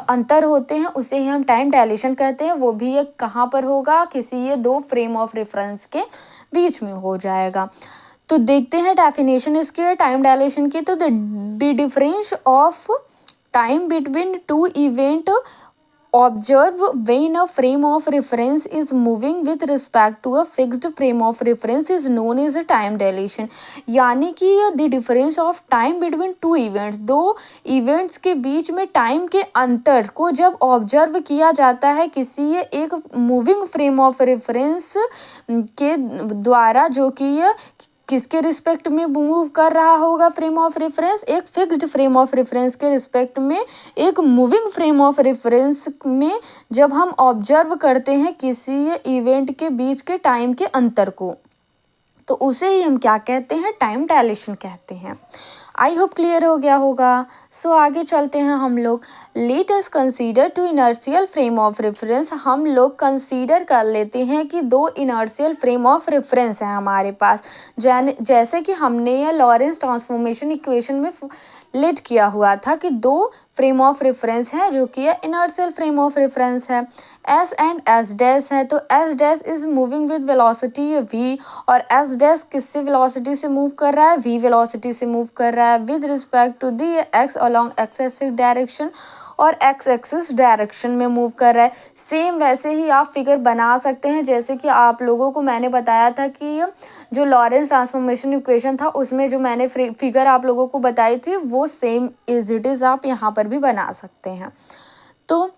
अंतर होते हैं उसे ही हम टाइम डायलेशन कहते हैं। वो भी ये कहाँ पर होगा, किसी ये दो फ्रेम ऑफ रेफरेंस के बीच में हो जाएगा। तो देखते हैं डेफिनेशन इसके टाइम डायलेशन की। तो the difference of time between two event observe when a frame of reference is moving with respect to a fixed frame of reference is known as a time dilation। यानी कि the difference of time between two events, दो events के बीच में time के अंतर को जब ऑब्जर्व किया जाता है किसी एक मूविंग फ्रेम ऑफ रेफरेंस के द्वारा, जो कि किसके रिस्पेक्ट में मूव कर रहा होगा, फ्रेम ऑफ रेफरेंस एक फिक्स्ड फ्रेम ऑफ रेफरेंस के रिस्पेक्ट में, एक मूविंग फ्रेम ऑफ रेफरेंस में जब हम ऑब्जर्व करते हैं किसी इवेंट के बीच के टाइम के अंतर को, तो उसे ही हम क्या कहते हैं, टाइम डायलेशन कहते हैं। आई होप क्लियर हो गया होगा। सो आगे चलते हैं हम लोग। Let us consider two inertial frame of reference. हम लोग कंसीडर कर लेते हैं कि दो इनर्शियल फ्रेम ऑफ रेफरेंस है हमारे पास, जैसे कि हमने यह लॉरेंस ट्रांसफॉर्मेशन इक्वेशन में लेट किया हुआ था कि दो फ्रेम ऑफ रेफरेंस है जो कि इनर्शियल फ्रेम ऑफ रेफरेंस है, एस एंड एस डैश है। तो S dash is moving with velocity V, और एस डैश किससे वेलोसिटी से मूव कर रहा है, वी वेलोसिटी से मूव कर रहा है with respect to the X along X axis direction, और एक्स एक्सिस डायरेक्शन में मूव कर रहा है। सेम वैसे ही आप फिगर बना सकते हैं जैसे कि आप लोगों को मैंने बताया था कि जो लॉरेंस ट्रांसफॉर्मेशन इक्वेशन था उसमें जो मैंने फिगर आप लोगों को बताई थी वो सेम इज इट इज़ आप यहाँ पर भी बना सकते हैं। तो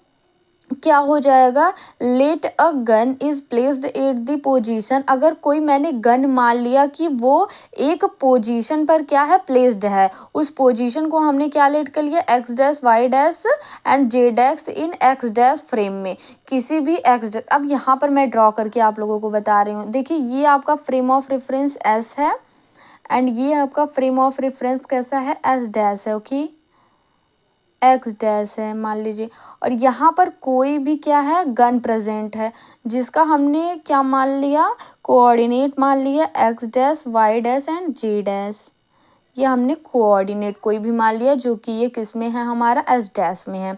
क्या हो जाएगा, let a gun is placed at the position. अगर कोई मैंने गन मान लिया कि वो एक पोजीशन पर क्या है, प्लेस्ड है, उस पोजीशन को हमने क्या लेट कर लिया, X dash Y dash and Z dash in X dash frame में, किसी भी एक्स डैश। अब यहाँ पर मैं ड्रॉ करके आप लोगों को बता रही हूँ। देखिए ये आपका फ्रेम ऑफ रेफरेंस एस है एंड ये आपका फ्रेम ऑफ रेफरेंस कैसा है, एस डैश है। ओके, एक्स डैश है मान लीजिए, और यहाँ पर कोई भी क्या है, गन प्रेजेंट है जिसका हमने क्या मान लिया, कोऑर्डिनेट मान लिया X dash Y dash and Z dash. ये हमने कोऑर्डिनेट कोई भी मान लिया जो कि ये किस में है, हमारा एस डैश में है।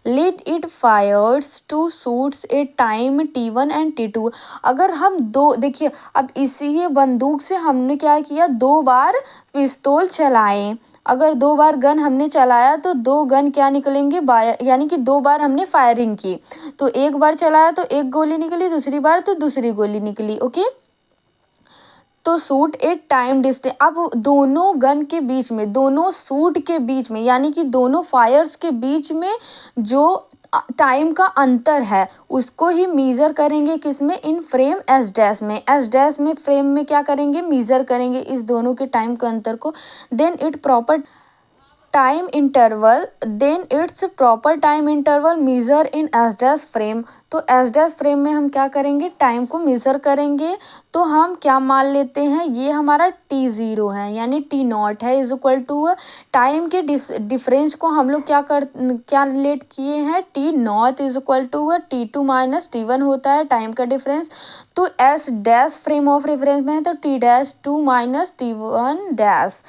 Let it fires two shoots a time T1 and T2। अगर हम दो, देखिए अब इसी बंदूक से हमने क्या किया, दो बार पिस्तौल चलाए। अगर दो बार गन हमने चलाया तो दो गन क्या निकलेंगे, यानी कि दो बार हमने फायरिंग की, तो एक बार चलाया तो एक गोली निकली, दूसरी बार तो दूसरी गोली निकली। ओके, तो शूट एट टाइम डिस्टेंस। अब दोनों गन के बीच में, दोनों शूट के बीच में, यानी कि दोनों फायर्स के बीच में जो टाइम का अंतर है उसको ही मीज़र करेंगे किसमें, इन फ्रेम एस डैश में। एस डैश में फ्रेम में क्या करेंगे, मीज़र करेंगे इस दोनों के टाइम के अंतर को। Then it proper time interval, then it's proper time interval measure in S dash frame. तो एस डैश फ्रेम में हम क्या करेंगे, टाइम को मेज़र करेंगे। तो हम क्या मान लेते हैं, ये हमारा T0 है यानी T0 है इज इक्वल टू टाइम के डिफरेंस को हम लोग क्या लेट किए हैं, T0 is equal to T2 minus T1 होता है टाइम का डिफरेंस। तो S dash frame of reference में है तो T dash 2 minus T1 dash,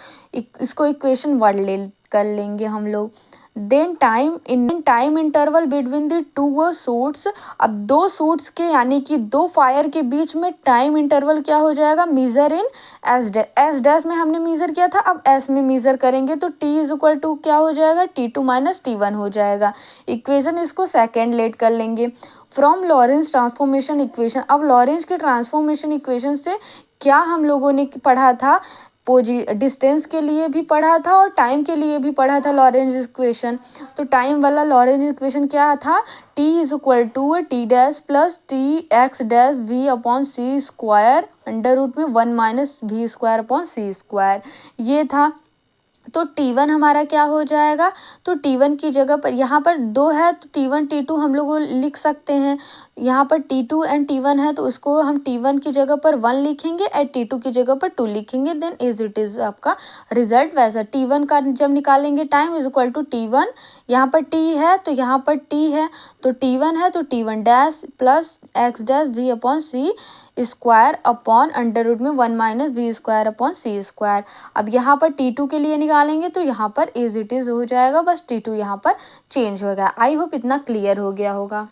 इसको इक्वेशन वन ले कर लेंगे हम लोग। Then time interval between the two shoots, अब दो शूट्स के यानी कि दो फायर के बीच में टाइम इंटरवल क्या हो जाएगा, मीजर इन एस डैश। एस डैश में हमने मीजर किया था, अब एस में मीजर करेंगे तो टी इज इक्वल टू क्या हो जाएगा, T2 माइनस T1 हो जाएगा। इक्वेशन इसको सेकेंड लेट कर लेंगे। फ्रॉम लॉरेंस ट्रांसफॉर्मेशन इक्वेशन, अब लॉरेंस के ट्रांसफॉर्मेशन इक्वेशन से क्या हम लोगों ने पढ़ा था, डिस्टेंस के लिए भी पढ़ा था और टाइम के लिए भी पढ़ा था लॉरेंज इक्वेशन। तो टाइम वाला लॉरेंज इक्वेशन क्या था, T is equal to T dash plus T X dash V upon C square under root में 1 माइनस V स्क्वायर अपॉन सी स्क्वायर, ये था। तो T1 हमारा क्या हो जाएगा, तो T1 की जगह पर यहाँ पर 2 है तो T1 T2 हम लोग लिख सकते हैं। यहाँ पर T2 एंड T1 है तो उसको हम T1 की जगह पर 1 लिखेंगे एंड T2 की जगह पर 2 लिखेंगे। देन इज इट इज आपका रिजल्ट वैसा। T1 का जब निकालेंगे time is equal to T1, यहाँ पर T है तो यहाँ पर T है तो T1 है तो T1 dash plus x dash V upon सी स्क्वायर अपॉन अंडर रूट में 1 माइनस V स्क्वायर अपॉन सी स्क्वायर। अब यहाँ पर T2 के लिए निकालेंगे तो यहाँ पर इज इट इज हो जाएगा, बस T2 यहाँ पर चेंज हो गया। आई होप इतना क्लियर हो गया होगा।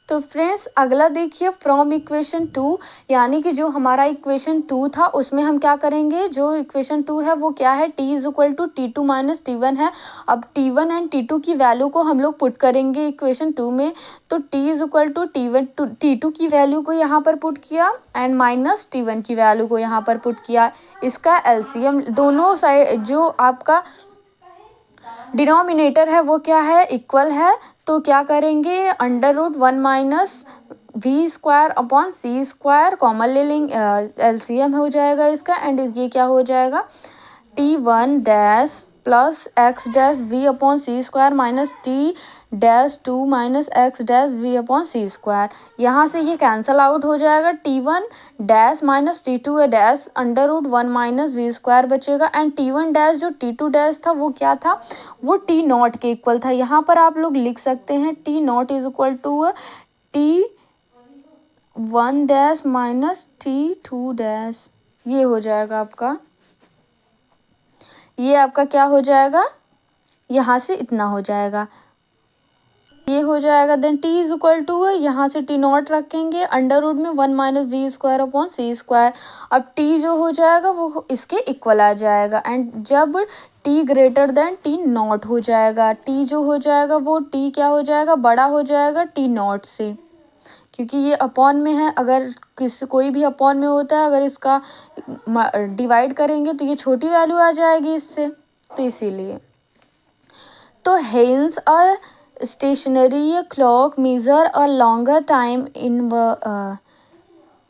तो फ्रेंड्स अगला देखिए, फ्रॉम इक्वेशन 2, यानी कि जो हमारा इक्वेशन 2 था उसमें हम क्या करेंगे, जो इक्वेशन 2 है वो क्या है, T is equal to T2 minus T1 है। अब T1 एंड T2 की वैल्यू को हम लोग पुट करेंगे इक्वेशन 2 में। तो T is equal to T2 की वैल्यू को यहाँ पर पुट किया एंड माइनस T1 की वैल्यू को यहाँ पर पुट किया। इसका एलसीएम दोनों साइड जो आपका डिनोमिनेटर है वो क्या है, इक्वल है। तो क्या करेंगे, under root 1 minus V square upon सी स्क्वायर कॉमन ले लेंगे, एलसीएम हो जाएगा इसका एंड ये क्या हो जाएगा, T1 dash plus x dash V upon सी square minus T dash 2 minus x dash V upon सी स्क्वायर। यहाँ से ये कैंसल आउट हो जाएगा, T1 dash minus T2 dash under root 1 minus V square बचेगा एंड T1 डैश जो T2 dash था वो क्या था, वो T0 के इक्वल था। यहाँ पर आप लोग लिख सकते हैं T0 is equal to T1 dash minus T2 dash, ये हो जाएगा आपका, ये आपका क्या हो जाएगा, यहाँ से इतना हो जाएगा, ये हो जाएगा। Then T is equal to यहाँ से T0 रखेंगे अंडर रूट में 1 माइनस V स्क्वायर अपॉन सी स्क्वायर। अब T जो हो जाएगा वो इसके इक्वल आ जाएगा एंड जब T ग्रेटर देन T0 हो जाएगा, T जो हो जाएगा वो T क्या हो जाएगा, बड़ा हो जाएगा T0 से, क्योंकि ये अपॉन में है। अगर कोई भी अपॉन में होता है, अगर इसका डिवाइड करेंगे तो ये छोटी वैल्यू आ जाएगी इससे, तो इसीलिए। तो hence a stationary clock measure a longer time in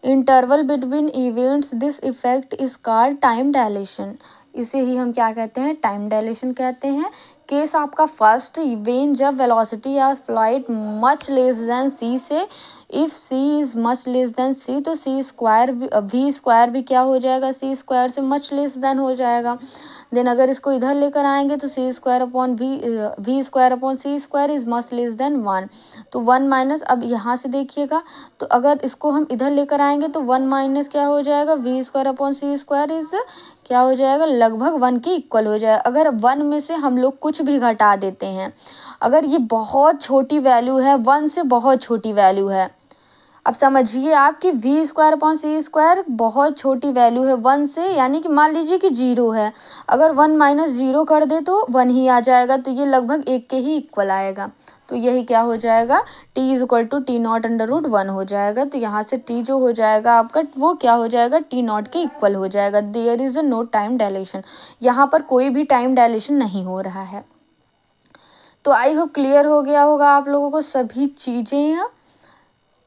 interval between events, this effect is called time dilation. इसे ही हम क्या कहते हैं, टाइम डायलेशन कहते हैं। केस आपका फर्स्ट, वेन जब velocity of flight much less than c से, if c is much less than c तो सी स्क्वायर V स्क्वायर भी क्या हो जाएगा, सी स्क्वायर से मच लेस देन हो जाएगा। देन अगर इसको इधर लेकर आएंगे तो c square upon V square upon C square is much less than 1, तो 1 माइनस, अब यहाँ से देखिएगा तो अगर इसको हम इधर लेकर आएंगे तो 1 माइनस क्या हो जाएगा, V square upon C square is क्या हो जाएगा, लगभग 1 के इक्वल हो जाएगा। अगर 1 में से हम लोग कुछ भी घटा देते हैं, अगर ये बहुत छोटी वैल्यू है, 1 से बहुत छोटी वैल्यू है, अब समझिए आप कि V स्क्वायर अपॉन सी स्क्वायर बहुत छोटी वैल्यू है 1 से, यानी कि मान लीजिए कि 0 है, अगर 1 माइनस 0 कर दे तो 1 ही आ जाएगा, तो ये लगभग 1 के ही इक्वल आएगा। तो यही क्या हो जाएगा, T is equal to T0 under root 1 हो जाएगा। तो यहाँ से T जो हो जाएगा आपका वो क्या हो जाएगा, T0 के इक्वल हो जाएगा। There is no time dilation, यहाँ पर कोई भी टाइम डायलेशन नहीं हो रहा है। तो आई होप क्लियर हो गया होगा आप लोगों को सभी चीज़ें।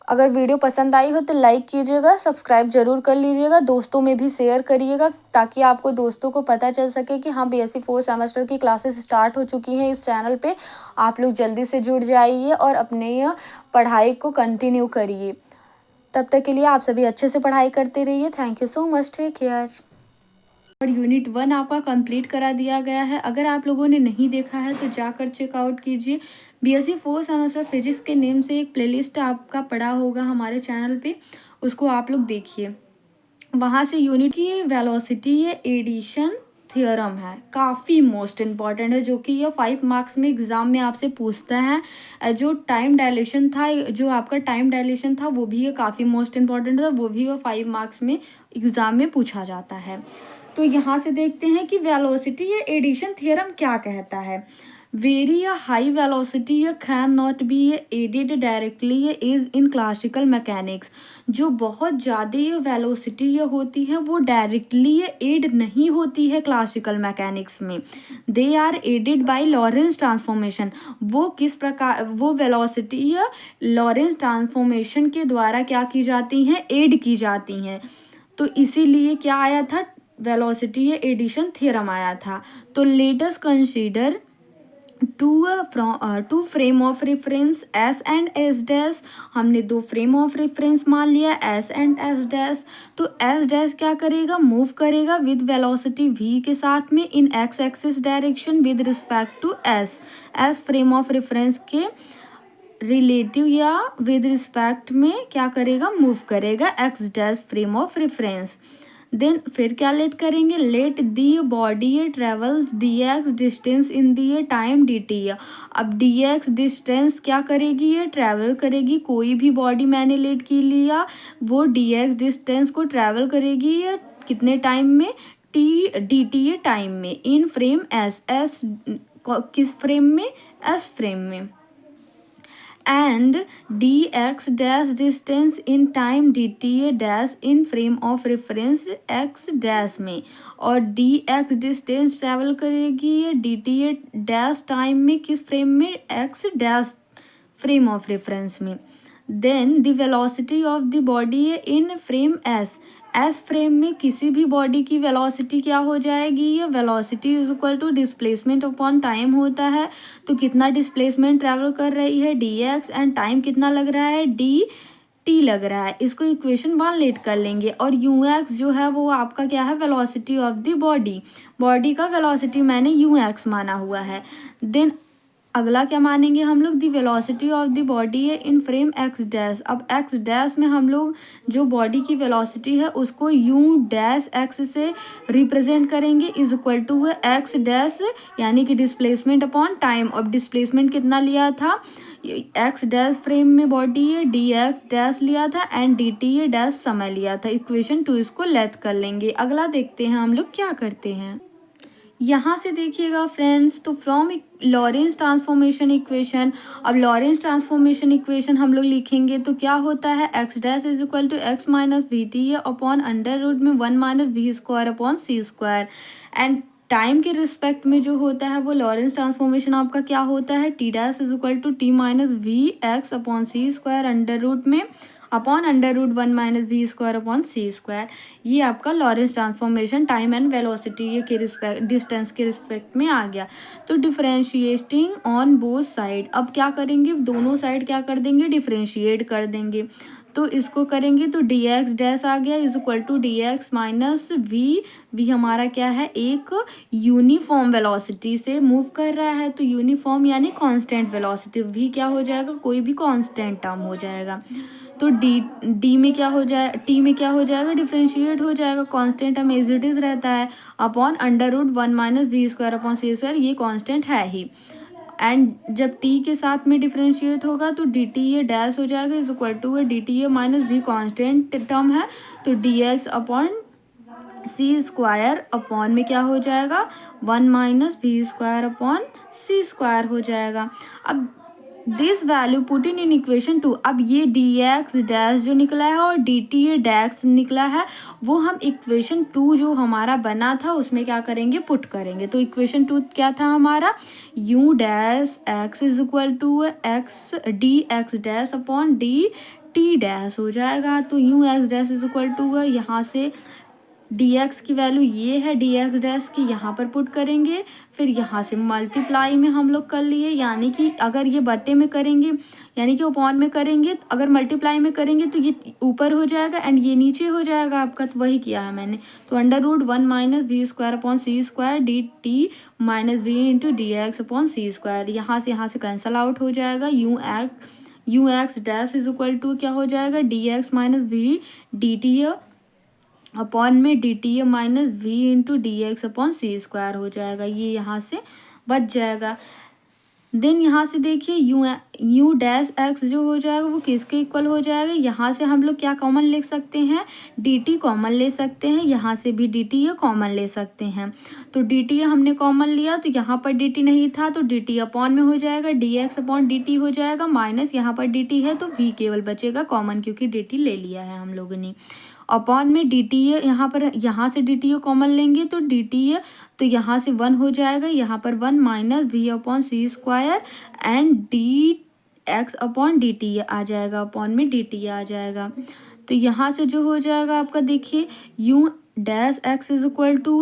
अगर वीडियो पसंद आई हो तो लाइक कीजिएगा, सब्सक्राइब जरूर कर लीजिएगा, दोस्तों में भी शेयर करिएगा ताकि आपको दोस्तों को पता चल सके कि हाँ बीएससी 4 सेमेस्टर की क्लासेस स्टार्ट हो चुकी हैं इस चैनल पे। आप लोग जल्दी से जुड़ जाइए और अपने पढ़ाई को कंटिन्यू करिए। तब तक के लिए आप सभी अच्छे से पढ़ाई करते रहिए। Thank you so much, take care. और यूनिट 1 आपका कंप्लीट करा दिया गया है। अगर आप लोगों ने नहीं देखा है तो जाकर चेकआउट कीजिए। बीएससी 4 सेमेस्टर फिजिक्स के नेम से एक प्लेलिस्ट आपका पड़ा होगा हमारे चैनल पे, उसको आप लोग देखिए। वहाँ से यूनिट की वेलोसिटी एडिशन थ्योरम है, काफ़ी मोस्ट इम्पॉर्टेंट है, जो कि ये 5 मार्क्स में एग्ज़ाम में आपसे पूछता है। जो टाइम डायलेशन था, जो आपका टाइम डायलेशन था वो भी ये काफ़ी मोस्ट इम्पॉर्टेंट था, वो भी 5 मार्क्स में एग्ज़ाम में पूछा जाता है। तो यहाँ से देखते हैं कि वेलोसिटी एडिशन थ्योरम क्या कहता है। Very high velocity can not be added directly is in classical mechanics. जो बहुत ज़्यादा वेलोसिटी होती है वो डायरेक्टली एड नहीं होती है क्लासिकल मैकेनिक्स में। They are added by Lorentz transformation. वो किस प्रकार, वो वेलोसिटी लॉरेंस ट्रांसफॉर्मेशन के द्वारा क्या की जाती हैं, एड की जाती हैं। तो इसीलिए क्या आया था, वेलोसिटी एडिशन थ्योरम आया था। तो let us consider two frame of reference S and S dash. हमने 2 फ्रेम ऑफ रेफरेंस मान लिया, एस एंड एस डैश। तो एस डैश क्या करेगा, मूव करेगा विद वेलोसिटी v के साथ में in x axis direction with respect to s. S frame of reference के रिलेटिव या विद रिस्पेक्ट में क्या करेगा, मूव करेगा x dash frame of reference. Then फिर क्या लेट करेंगे, let the body travels d x distance in the time d t. अब डी एक्स डिस्टेंस क्या करेगी, ये ट्रैवल करेगी। कोई भी बॉडी मैंने लेट की लिया, वो डी एक्स डिस्टेंस को ट्रैवल करेगी ये कितने टाइम में, टी डी टी टाइम में, इन फ्रेम एस। एस किस फ्रेम में, एस फ्रेम में। and dx dash distance in time dt dash in frame of reference x dash में, और dx डिस्टेंस ट्रैवल करेगी ये dt dash टाइम में, किस फ्रेम में, x dash frame of reference में। Then the velocity of the body in frame s. S frame में किसी भी बॉडी की वेलोसिटी क्या हो जाएगी, ये velocity is equal to displacement upon time होता है। तो कितना डिस्प्लेसमेंट ट्रैवल कर रही है, डी एक्स, एंड टाइम कितना लग रहा है, डी टी लग रहा है। इसको इक्वेशन 1 लेट कर लेंगे। और यू एक्स जो है वो आपका क्या है, velocity of the body. Body का वेलोसिटी मैंने यू एक्स माना हुआ है। देन अगला क्या मानेंगे हम लोग, the velocity of the body है इन फ्रेम एक्स डैश। अब एक्स डैश में हम लोग जो बॉडी की वेलोसिटी है उसको यू डैश एक्स से रिप्रेजेंट करेंगे, is equal to x dash यानी कि डिस्प्लेसमेंट अपॉन टाइम। अब डिस्प्लेसमेंट कितना लिया था, एक्स डैश फ्रेम में बॉडी है, डी एक्स डैश लिया था, एंड डी टी डैश समय लिया था। इक्वेशन 2 इसको लेट कर लेंगे। अगला देखते हैं हम लोग क्या करते हैं। यहाँ से देखिएगा फ्रेंड्स, तो फ्रॉम लॉरेंस ट्रांसफॉर्मेशन इक्वेशन। अब लॉरेंस ट्रांसफॉर्मेशन इक्वेशन हम लोग लिखेंगे तो क्या होता है, x dash is equal to X minus we T upon under root में 1 minus we square upon C square. And time के रिस्पेक्ट में जो होता है वो लॉरेंस ट्रांसफॉर्मेशन आपका क्या होता है, T dash is equal to t minus v x upon C square under root में upon under root 1 minus we square upon C square. ये आपका Lorentz transformation time and velocity ये के रिस्पेक्ट, डिस्टेंस के रिस्पेक्ट में आ गया। तो differentiating on both side, अब क्या करेंगे, दोनों साइड क्या कर देंगे, डिफरेंशिएट कर देंगे। तो इसको करेंगे तो डी एक्स डैश आ गया is equal to D x minus V. V हमारा क्या है, एक यूनिफॉर्म वेलोसिटी से मूव कर रहा है, तो यूनिफॉर्म यानी कांस्टेंट वेलोसिटी। वी क्या हो जाएगा, कोई भी कांस्टेंट टर्म हो जाएगा। तो डी में क्या हो जाए, टी में क्या हो जाएगा, डिफ्रेंशिएट हो जाएगा, constant term as it is रहता है, upon under root 1 minus we square upon C square, ये कांस्टेंट है ही। एंड जब टी के साथ में डिफ्रेंशिएट होगा तो डी टी ए डैश हो जाएगा is equal to D T A minus V constant term है, तो डी एक्स अपॉन सी स्क्वायर अपॉन में क्या हो जाएगा, 1 minus we square upon C square हो जाएगा। अब this value put in equation 2। अब ये डी एक्स डैश जो निकला है और डी टी ए डैश निकला है, वो हम इक्वेशन 2 जो हमारा बना था उसमें क्या करेंगे, पुट करेंगे। तो इक्वेशन 2 क्या था हमारा, U dash x is equal to X D X dash upon D T dash हो जाएगा। तो U x dash is equal to यहाँ से डी एक्स की वैल्यू ये है डी एक्स डैश की, यहाँ पर पुट करेंगे, फिर यहाँ से मल्टीप्लाई में हम लोग कर लिए, यानी कि अगर ये बटे में करेंगे यानी कि अपॉन में करेंगे, अगर मल्टीप्लाई में करेंगे तो ये ऊपर हो जाएगा एंड ये नीचे हो जाएगा आपका। तो वही किया है मैंने। तो under root 1 minus we square upon C square d t minus v into d x upon C square, यहाँ से कैंसल आउट हो जाएगा। U x dash is equal to क्या हो जाएगा, d x minus v d t upon में d T A minus v into d x upon C square हो जाएगा, ये यहाँ से बच जाएगा। देन यहाँ से देखिए यू डैश एक्स जो हो जाएगा वो किसके इक्वल हो जाएगा, यहाँ से हम लोग क्या कॉमन ले सकते हैं, डी टी कॉमन ले सकते हैं, यहाँ से भी डी टी ए कॉमन ले सकते हैं। तो डी टी ए हमने कॉमन लिया तो यहाँ पर डी टी नहीं था तो डी टी अपॉन में हो जाएगा, d x upon D t हो जाएगा, माइनस यहाँ पर डी टी है तो वी केवल बचेगा कॉमन क्योंकि डी टी ले लिया है हम लोगों ने। अपॉन में डी टी ए यहाँ से डी टी ए कॉमन लेंगे तो डी टी ए तो यहाँ से 1 हो जाएगा, यहाँ पर 1 minus v upon C square and d x upon D T a आ जाएगा, अपॉन में डी टी ए आ जाएगा। तो यहाँ से जो हो जाएगा आपका देखिए U dash x is equal to,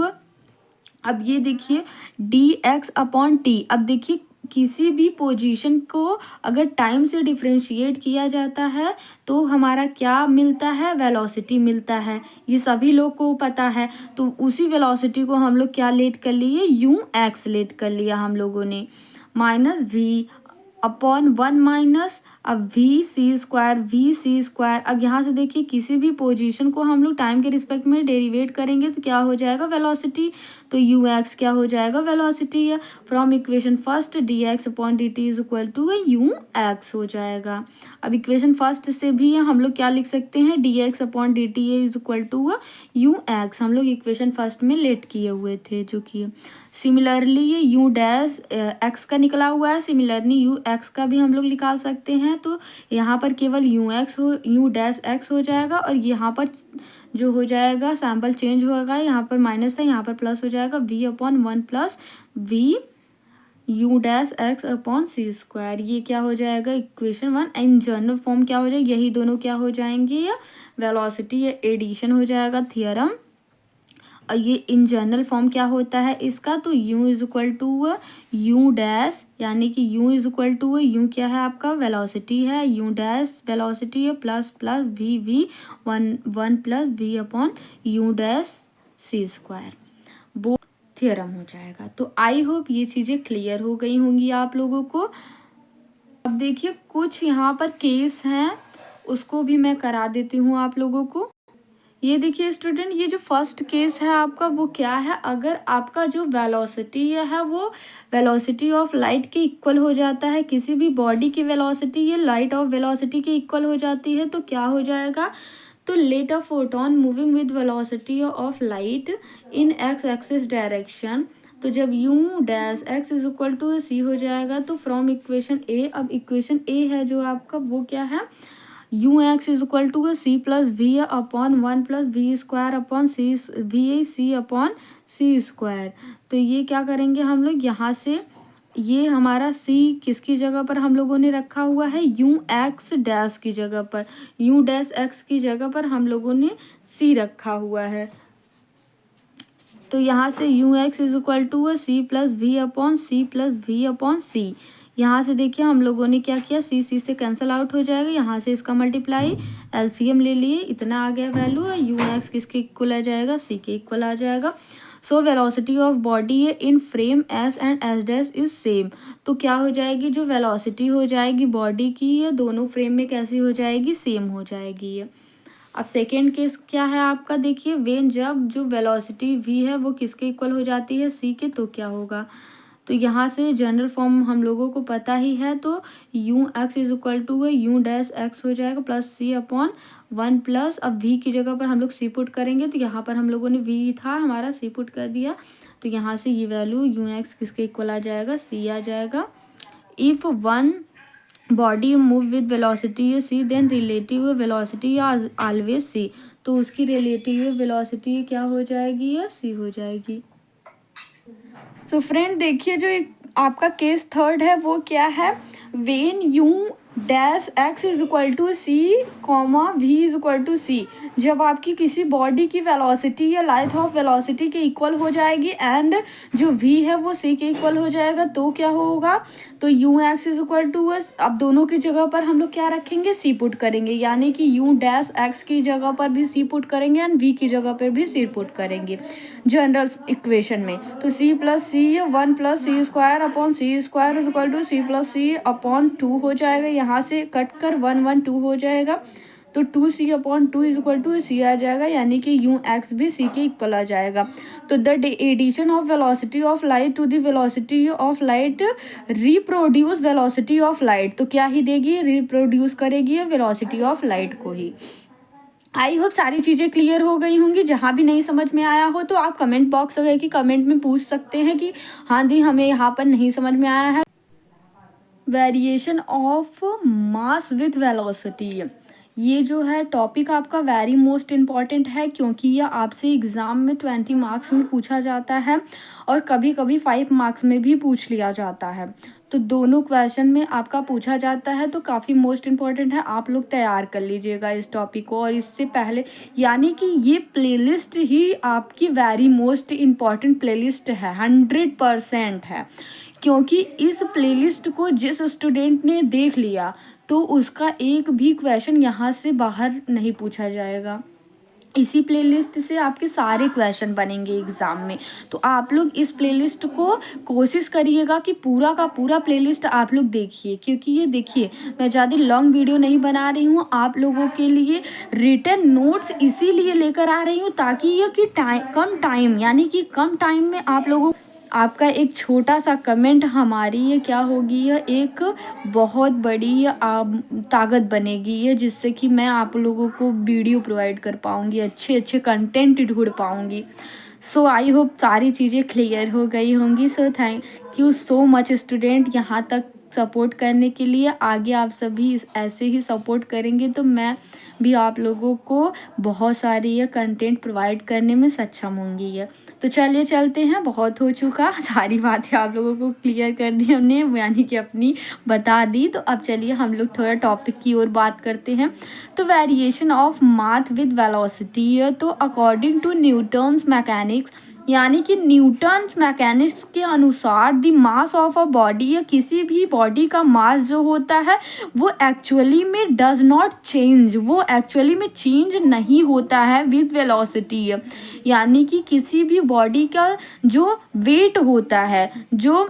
अब ये देखिए डी एक्स अपॉन टी। अब देखिए किसी भी पोजीशन को अगर टाइम से डिफ्रेंशिएट किया जाता है तो हमारा क्या मिलता है, वेलोसिटी मिलता है, ये सभी लोग को पता है। तो उसी वेलोसिटी को हम लोग क्या लेट कर लिए, यू एक्स लेट कर लिया हम लोगों ने, माइनस वी अपॉन 1 माइनस अब वी सी स्क्वायर। अब यहाँ से देखिए किसी भी पोजीशन को हम लोग टाइम के रिस्पेक्ट में डेरिवेट करेंगे तो क्या हो जाएगा, वेलोसिटी। तो यू एक्स क्या हो जाएगा, वेलोसिटी है। From equation first D x upon D T is equal to U X हो जाएगा। अब इक्वेशन फर्स्ट से भी हम लोग क्या लिख सकते हैं, D x upon D T is equal to U X, हम लोग इक्वेशन फर्स्ट में लेट किए हुए थे जो कि। सिमिलरली ये यू डैश एक्स का निकला हुआ है, सिमिलरली यू एक्स का भी हम लोग निकाल सकते हैं। तो यहाँ पर केवल यू डैश एक्स हो जाएगा और यहाँ पर जो हो जाएगा सैम्पल चेंज होगा, यहाँ पर माइनस है यहाँ पर प्लस हो जाएगा, V upon 1 plus V U dash X upon सी स्क्वायर, ये क्या हो जाएगा इक्वेशन 1। इन जनरल फॉर्म क्या हो जाएगा, यही दोनों क्या हो जाएंगे, या वेलोसिटी या एडिशन हो जाएगा थियरम। और ये इन जनरल फॉर्म क्या होता है इसका, तो u is equal to U dash, यानी कि u is equal to U क्या है आपका, वेलोसिटी है, यू डैश वेलोसिटी है plus plus V 1 plus we upon U dash C square, वो थियरम हो जाएगा। तो आई होप ये चीज़ें क्लियर हो गई होंगी आप लोगों को। अब देखिए कुछ यहाँ पर केस हैं उसको भी मैं करा देती हूँ आप लोगों को। ये देखिए स्टूडेंट, ये जो फर्स्ट केस है आपका वो क्या है, अगर आपका जो वेलोसिटी है वो वेलोसिटी ऑफ लाइट के इक्वल हो जाता है, किसी भी बॉडी की वेलोसिटी ये लाइट ऑफ वेलोसिटी के इक्वल हो जाती है, तो क्या हो जाएगा, तो let a photon moving with velocity of light in x axis direction, तो जब u dash x is equal to c हो जाएगा, तो फ्रॉम इक्वेशन ए, अब इक्वेशन ए है जो आपका वो क्या है, U x is equal to C plus we upon 1 plus we square upon C V C upon C square. तो ये क्या करेंगे हम लोग, यहाँ से ये हमारा सी किसकी जगह पर हम लोगों ने रखा हुआ है, यू एक्स डैश की जगह पर, यू डैश एक्स की जगह पर हम लोगों ने सी रखा हुआ है। तो यहाँ से u x is equal to C plus we upon c plus we upon c, यहाँ से देखिए हम लोगों ने क्या किया, सी से कैंसिल आउट हो जाएगा, यहाँ से इसका मल्टीप्लाई एलसीएम ले लिए, इतना आ गया वैल्यू, यू एक्स किसके इक्वल आ जाएगा, सी के इक्वल आ जाएगा। So velocity of body in frame S and S dash is same, तो क्या हो जाएगी, जो वेलोसिटी हो जाएगी बॉडी की ये दोनों फ्रेम में कैसी हो जाएगी, सेम हो जाएगी ये। अब सेकेंड केस क्या है आपका, देखिए वेन जब जो वेलोसिटी वी है वो किसके इक्वल हो जाती है, सी के, तो क्या होगा, तो यहाँ से जनरल फॉर्म हम लोगों को पता ही है, तो U x is equal to U dash X हो जाएगा प्लस सी अपॉन 1 प्लस, अब वी की जगह पर हम लोग सी पुट करेंगे, तो यहाँ पर हम लोगों ने वी था हमारा सी पुट कर दिया, तो यहाँ से ये वैल्यू यू एक्स किसके इक्वल आ जाएगा, सी आ जाएगा। If 1 body move with velocity C, then relative velocity always C, तो उसकी रिलेटिव वेलोसिटी क्या हो जाएगी, या सी हो जाएगी। सो फ्रेंड देखिए, जो एक आपका केस थर्ड है वो क्या है, when u dash x is equal to c comma v is equal to c, जब आपकी किसी बॉडी की वेलोसिटी या लाइट ऑफ वेलोसिटी के इक्वल हो जाएगी एंड जो वी है वो सी के इक्वल हो जाएगा, तो क्या होगा, तो U x is equal to S, अब दोनों की जगह पर हम लोग क्या रखेंगे, सी पुट करेंगे, यानी कि यू डैश एक्स की जगह पर भी सी पुट करेंगे एंड वी की जगह पर भी सी पुट करेंगे जनरल इक्वेशन में। तो C plus C 1 plus C square upon C square is equal to C plus C upon 2 हो जाएगा, यहाँ से कट कर 1 1 2 हो जाएगा, तो 2c upon 2 is equal to c आ जाएगा, यानी कि यू एक्स भी सी के इक्वल आ जाएगा। तो the addition of velocity of light to the velocity of light reproduce velocity of light, तो क्या ही देगी, रिप्रोड्यूस करेगी वेलोसिटी ऑफ लाइट को ही। आई होप सारी चीज़ें क्लियर हो गई होंगी। जहाँ भी नहीं समझ में आया हो तो आप कमेंट बॉक्स है कि कमेंट में पूछ सकते हैं कि हाँ दी हमें यहाँ पर नहीं समझ में आया है। Variation of mass with velocity, ये जो है टॉपिक आपका वेरी मोस्ट इम्पॉर्टेंट है, क्योंकि यह आपसे एग्ज़ाम में 20 मार्क्स में पूछा जाता है और कभी कभी 5 मार्क्स में भी पूछ लिया जाता है, तो दोनों क्वेश्चन में आपका पूछा जाता है, तो काफ़ी मोस्ट इम्पॉर्टेंट है, आप लोग तैयार कर लीजिएगा इस टॉपिक को। और इससे पहले यानी कि ये प्लेलिस्ट ही आपकी वेरी मोस्ट इम्पॉर्टेंट प्लेलिस्ट है, 100% है, क्योंकि इस प्लेलिस्ट को जिस स्टूडेंट ने देख लिया तो उसका एक भी क्वेश्चन यहाँ से बाहर नहीं पूछा जाएगा। इसी प्लेलिस्ट से आपके सारे क्वेश्चन बनेंगे एग्ज़ाम में, तो आप लोग इस प्लेलिस्ट को कोशिश करिएगा कि पूरा का पूरा प्लेलिस्ट आप लोग देखिए, क्योंकि ये देखिए मैं ज़्यादा लॉन्ग वीडियो नहीं बना रही हूँ, आप लोगों के लिए रिटन नोट्स इसीलिए लेकर आ रही हूँ ताकि ये कि कम टाइम यानी कि कम टाइम में आप लोगों आपका एक छोटा सा कमेंट हमारी ये क्या होगी, ये एक बहुत बड़ी ताकत बनेगी ये, जिससे कि मैं आप लोगों को वीडियो प्रोवाइड कर पाऊँगी, अच्छे अच्छे कंटेंट ढूंढ पाऊँगी। सो आई होप सारी चीज़ें क्लियर हो गई होंगी। So thank you so much student, यहाँ तक सपोर्ट करने के लिए। आगे आप सभी ऐसे ही सपोर्ट करेंगे तो मैं भी आप लोगों को बहुत सारी ये कंटेंट प्रोवाइड करने में सक्षम होंगी ये। तो चलिए चलते हैं, बहुत हो चुका, सारी बातें आप लोगों को क्लियर कर दी हमने, यानी कि अपनी बता दी। तो अब चलिए हम लोग थोड़ा टॉपिक की ओर बात करते हैं। तो variation of mass with velocity, तो अकॉर्डिंग टू न्यूटन्स मैकेनिक्स, यानी कि न्यूटन्स मैकेनिक्स के अनुसार the mass of a body, या किसी भी बॉडी का मास जो होता है वो एक्चुअली में डज नॉट चेंज, वो एक्चुअली में चेंज नहीं होता है विद वेलोसिटी, यानी कि किसी भी बॉडी का जो वेट होता है, जो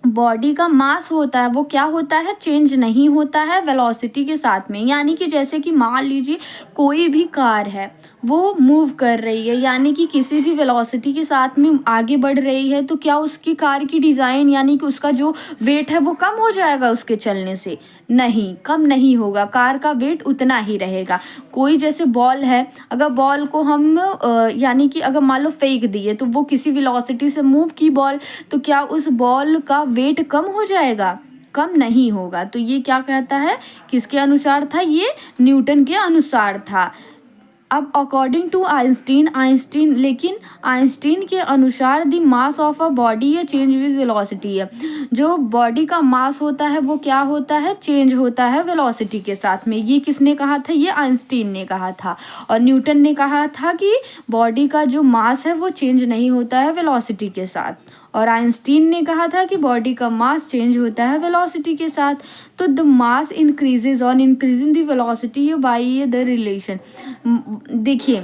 बॉडी का मास होता है, वो क्या होता है, चेंज नहीं होता है वेलोसिटी के साथ में। यानी कि जैसे कि मान लीजिए कोई भी कार है वो मूव कर रही है, यानी कि किसी भी वेलोसिटी के साथ में आगे बढ़ रही है, तो क्या उसकी कार की डिज़ाइन यानी कि उसका जो वेट है वो कम हो जाएगा उसके चलने से? नहीं, कम नहीं होगा, कार का वेट उतना ही रहेगा। कोई जैसे बॉल है, अगर बॉल को हम यानी कि अगर मान लो फेंक दिए तो वो किसी वेलोसिटी से मूव की बॉल, तो क्या उस बॉल का वेट कम हो जाएगा? कम नहीं होगा। तो ये क्या कहता है, किसके अनुसार था, ये न्यूटन के अनुसार था। अब अकॉर्डिंग टू आइंस्टीन लेकिन आइंस्टीन के अनुसार the mass of a body या चेंज विद वेलोसिटी है, जो बॉडी का मास होता है वो क्या होता है, चेंज होता है वेलोसिटी के साथ में। ये किसने कहा था, ये आइंस्टीन ने कहा था। और न्यूटन ने कहा था कि बॉडी का जो मास है वो चेंज नहीं होता है वेलोसिटी के साथ, और आइंस्टीन ने कहा था कि बॉडी का मास चेंज होता है वेलोसिटी के साथ। तो the mass increases on increasing the velocity by the relation. देखिए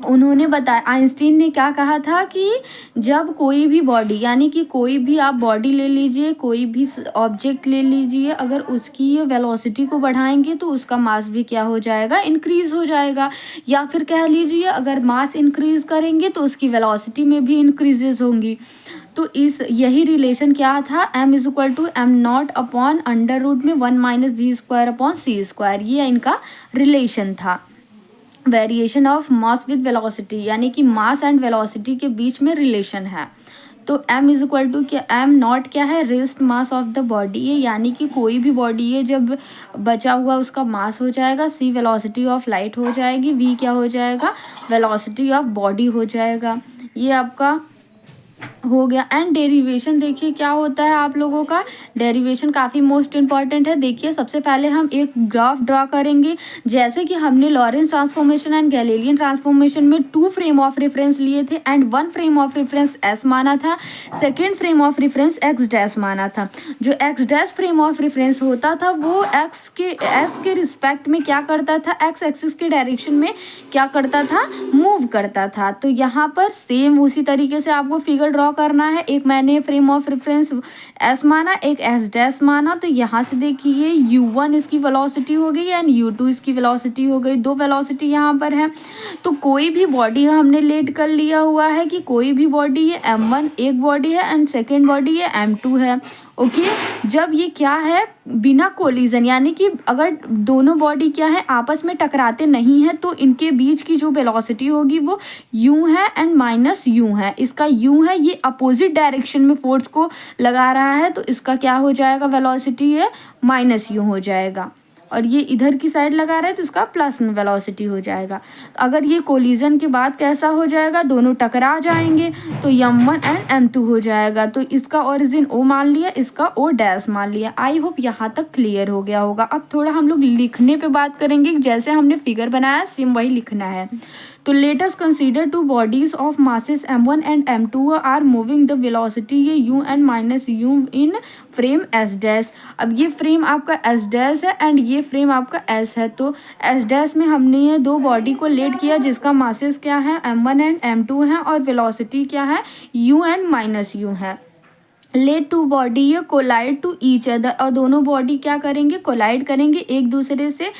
उन्होंने बताया, आइंस्टीन ने क्या कहा था कि जब कोई भी बॉडी यानी कि कोई भी आप बॉडी ले लीजिए, कोई भी ऑब्जेक्ट ले लीजिए, अगर उसकी वेलोसिटी को बढ़ाएंगे तो उसका मास भी क्या हो जाएगा, इंक्रीज हो जाएगा। या फिर कह लीजिए अगर मास इंक्रीज करेंगे तो उसकी वेलोसिटी में भी इंक्रीजेज होंगी। तो इस यही रिलेशन क्या था, m is equal to M not upon under root में 1 minus we square upon C square, ये इनका रिलेशन था। Variation of mass with velocity, यानी कि मास एंड वेलोसिटी के बीच में रिलेशन है। तो m इज इक्वल टू क्या, m नॉट क्या है, rest mass of the body है, यानी कि कोई भी बॉडी है जब बचा हुआ उसका मास हो जाएगा, c वेलोसिटी ऑफ लाइट हो जाएगी, v क्या हो जाएगा, वेलोसिटी ऑफ बॉडी हो जाएगा। ये आपका हो गया। एंड डेरिवेशन देखिए क्या होता है आप लोगों का, डेरिवेशन काफ़ी मोस्ट इंपॉर्टेंट है। देखिए सबसे पहले हम एक ग्राफ ड्रा करेंगे, जैसे कि हमने Lorentz transformation and Galilean transformation में 2 फ्रेम ऑफ रेफरेंस लिए थे and 1 frame of reference S माना था, second frame of reference x dash माना था। जो X dash frame of reference होता था वो एस के रिस्पेक्ट में क्या करता था, एक्स एक्सिस के डायरेक्शन में क्या करता था, मूव करता था। तो यहाँ पर सेम उसी तरीके से आपको फिगर ड्रॉ करना है। एक मैंने फ्रेम ऑफ रेफरेंस एस माना, एक एस डैश माना, तो यहाँ से देखिए u1 इसकी वेलोसिटी हो गई एंड u2 इसकी वेलोसिटी हो गई। 2 वेलोसिटी यहाँ पर है। तो कोई भी बॉडी हमने लेट कर लिया हुआ है कि कोई भी बॉडी है m1 एक बॉडी है एंड सेकेंड बॉडी है m2 है। ओके जब ये क्या है, बिना कोलिजन, यानी कि अगर दोनों बॉडी क्या है आपस में टकराते नहीं है तो इनके बीच की जो वेलोसिटी होगी वो u है एंड माइनस u है। इसका u है, ये अपोजिट डायरेक्शन में फोर्स को लगा रहा है, तो इसका क्या हो जाएगा, वेलोसिटी है माइनस u हो जाएगा। और ये इधर की साइड लगा रहे हैं तो इसका प्लस वेलोसिटी हो जाएगा। अगर ये कोलिजन के बाद कैसा हो जाएगा, दोनों टकरा जाएंगे तो m1 एंड m2 हो जाएगा। तो इसका ओरिजिन o मान लिया, इसका o डैश मान लिया। आई होप यहाँ तक क्लियर हो गया होगा। अब थोड़ा हम लोग लिखने पे बात करेंगे, जैसे हमने फिगर बनाया सेम वही लिखना है। तो let us consider 2 bodies of masses m1 and m2 are moving the velocity ये u and minus u in frame s dash. अब ये फ्रेम आपका s डैश है एंड ये फ्रेम आपका s है। तो s डैश में हमने ये 2 बॉडी को लेट किया जिसका मासेस क्या है, m1 एंड m2 है, और वेलोसिटी क्या है, u एंड माइनस u है। लेट 2 बॉडी ये कोलाइड टू ईच अदर, और दोनों बॉडी क्या करेंगे, कोलाइड करेंगे एक दूसरे से।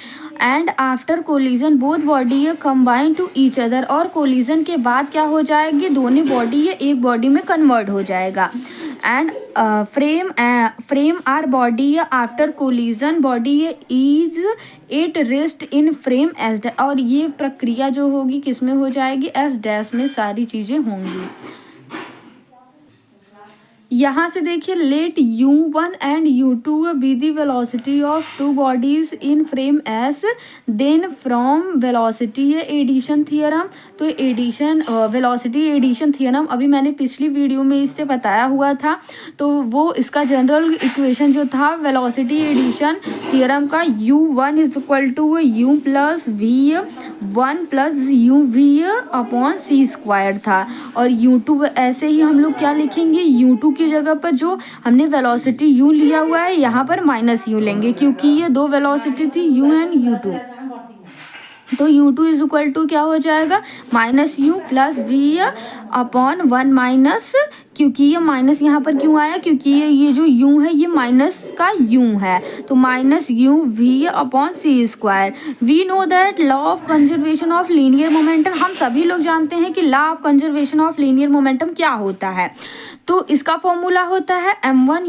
And after collision both body ये कंबाइन टू ईच अदर, और कोलिजन के बाद क्या हो जाएगी, दोनों बॉडी ये एक बॉडी में कन्वर्ट हो जाएगा। एंड फ्रेम आर बॉडी ये आफ्टर कोलिजन बॉडी ये is it rest in frame S dash, और ये प्रक्रिया जो होगी किस में हो जाएगी, एस डैश में सारी चीज़ें होंगी। यहाँ से देखिए let u1 and u2 be the velocity of 2 bodies in frame s, then from velocity addition theorem. तो एडिशन वेलोसिटी एडिशन थियरम अभी मैंने पिछली वीडियो में इससे बताया हुआ था, तो वो इसका जनरल इक्वेशन जो था वेलोसिटी एडिशन थियरम का, u1 is equal to u plus V 1 plus you we upon C square था। और u2 ऐसे ही हम लोग क्या लिखेंगे, u2 की जगह पर जो हमने वेलोसिटी u लिया हुआ है यहाँ पर माइनस u लेंगे, क्योंकि ये 2 वेलोसिटी थी u एंड u2। तो u2 इज इक्वल टू क्या हो जाएगा, minus u plus we upon 1 minus, क्योंकि ये माइनस यहाँ पर क्यों आया, क्योंकि ये जो u है ये माइनस का u है, तो minus u v upon C square. We know that law of conservation of linear momentum, हम सभी लोग जानते हैं कि law of conservation of linear momentum क्या होता है। तो इसका फॉर्मूला होता है m1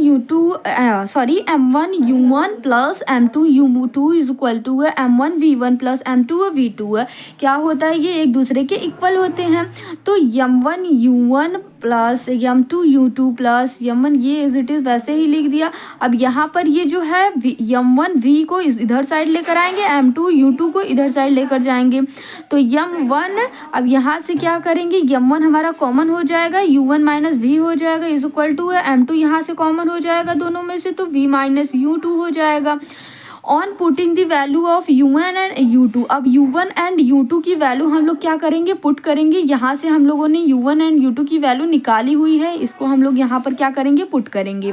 u1 plus m2 u2 is equal to m1 v1 plus m2 v2। क्या होता है, ये एक दूसरे के इक्वल होते हैं। तो m1 u1 plus m2 u2 plus m1, ये एज इट इज़ वैसे ही लिख दिया। अब यहाँ पर ये जो है m1 v को इधर साइड लेकर आएंगे, m2 u2 को इधर साइड लेकर जाएंगे। तो m1 अब यहाँ से क्या करेंगे, m1 हमारा कॉमन हो जाएगा, u1 माइनस v हो जाएगा इज इक्वल टू m2 यहाँ से कॉमन हो जाएगा दोनों में से, तो v माइनस u2 हो जाएगा। On putting the value of u1 and u2, अब u1 एंड u2 की वैल्यू हम लोग क्या करेंगे, पुट करेंगे। यहाँ से हम लोगों ने u1 एंड u2 की वैल्यू निकाली हुई है, इसको हम लोग यहाँ पर क्या करेंगे, पुट करेंगे।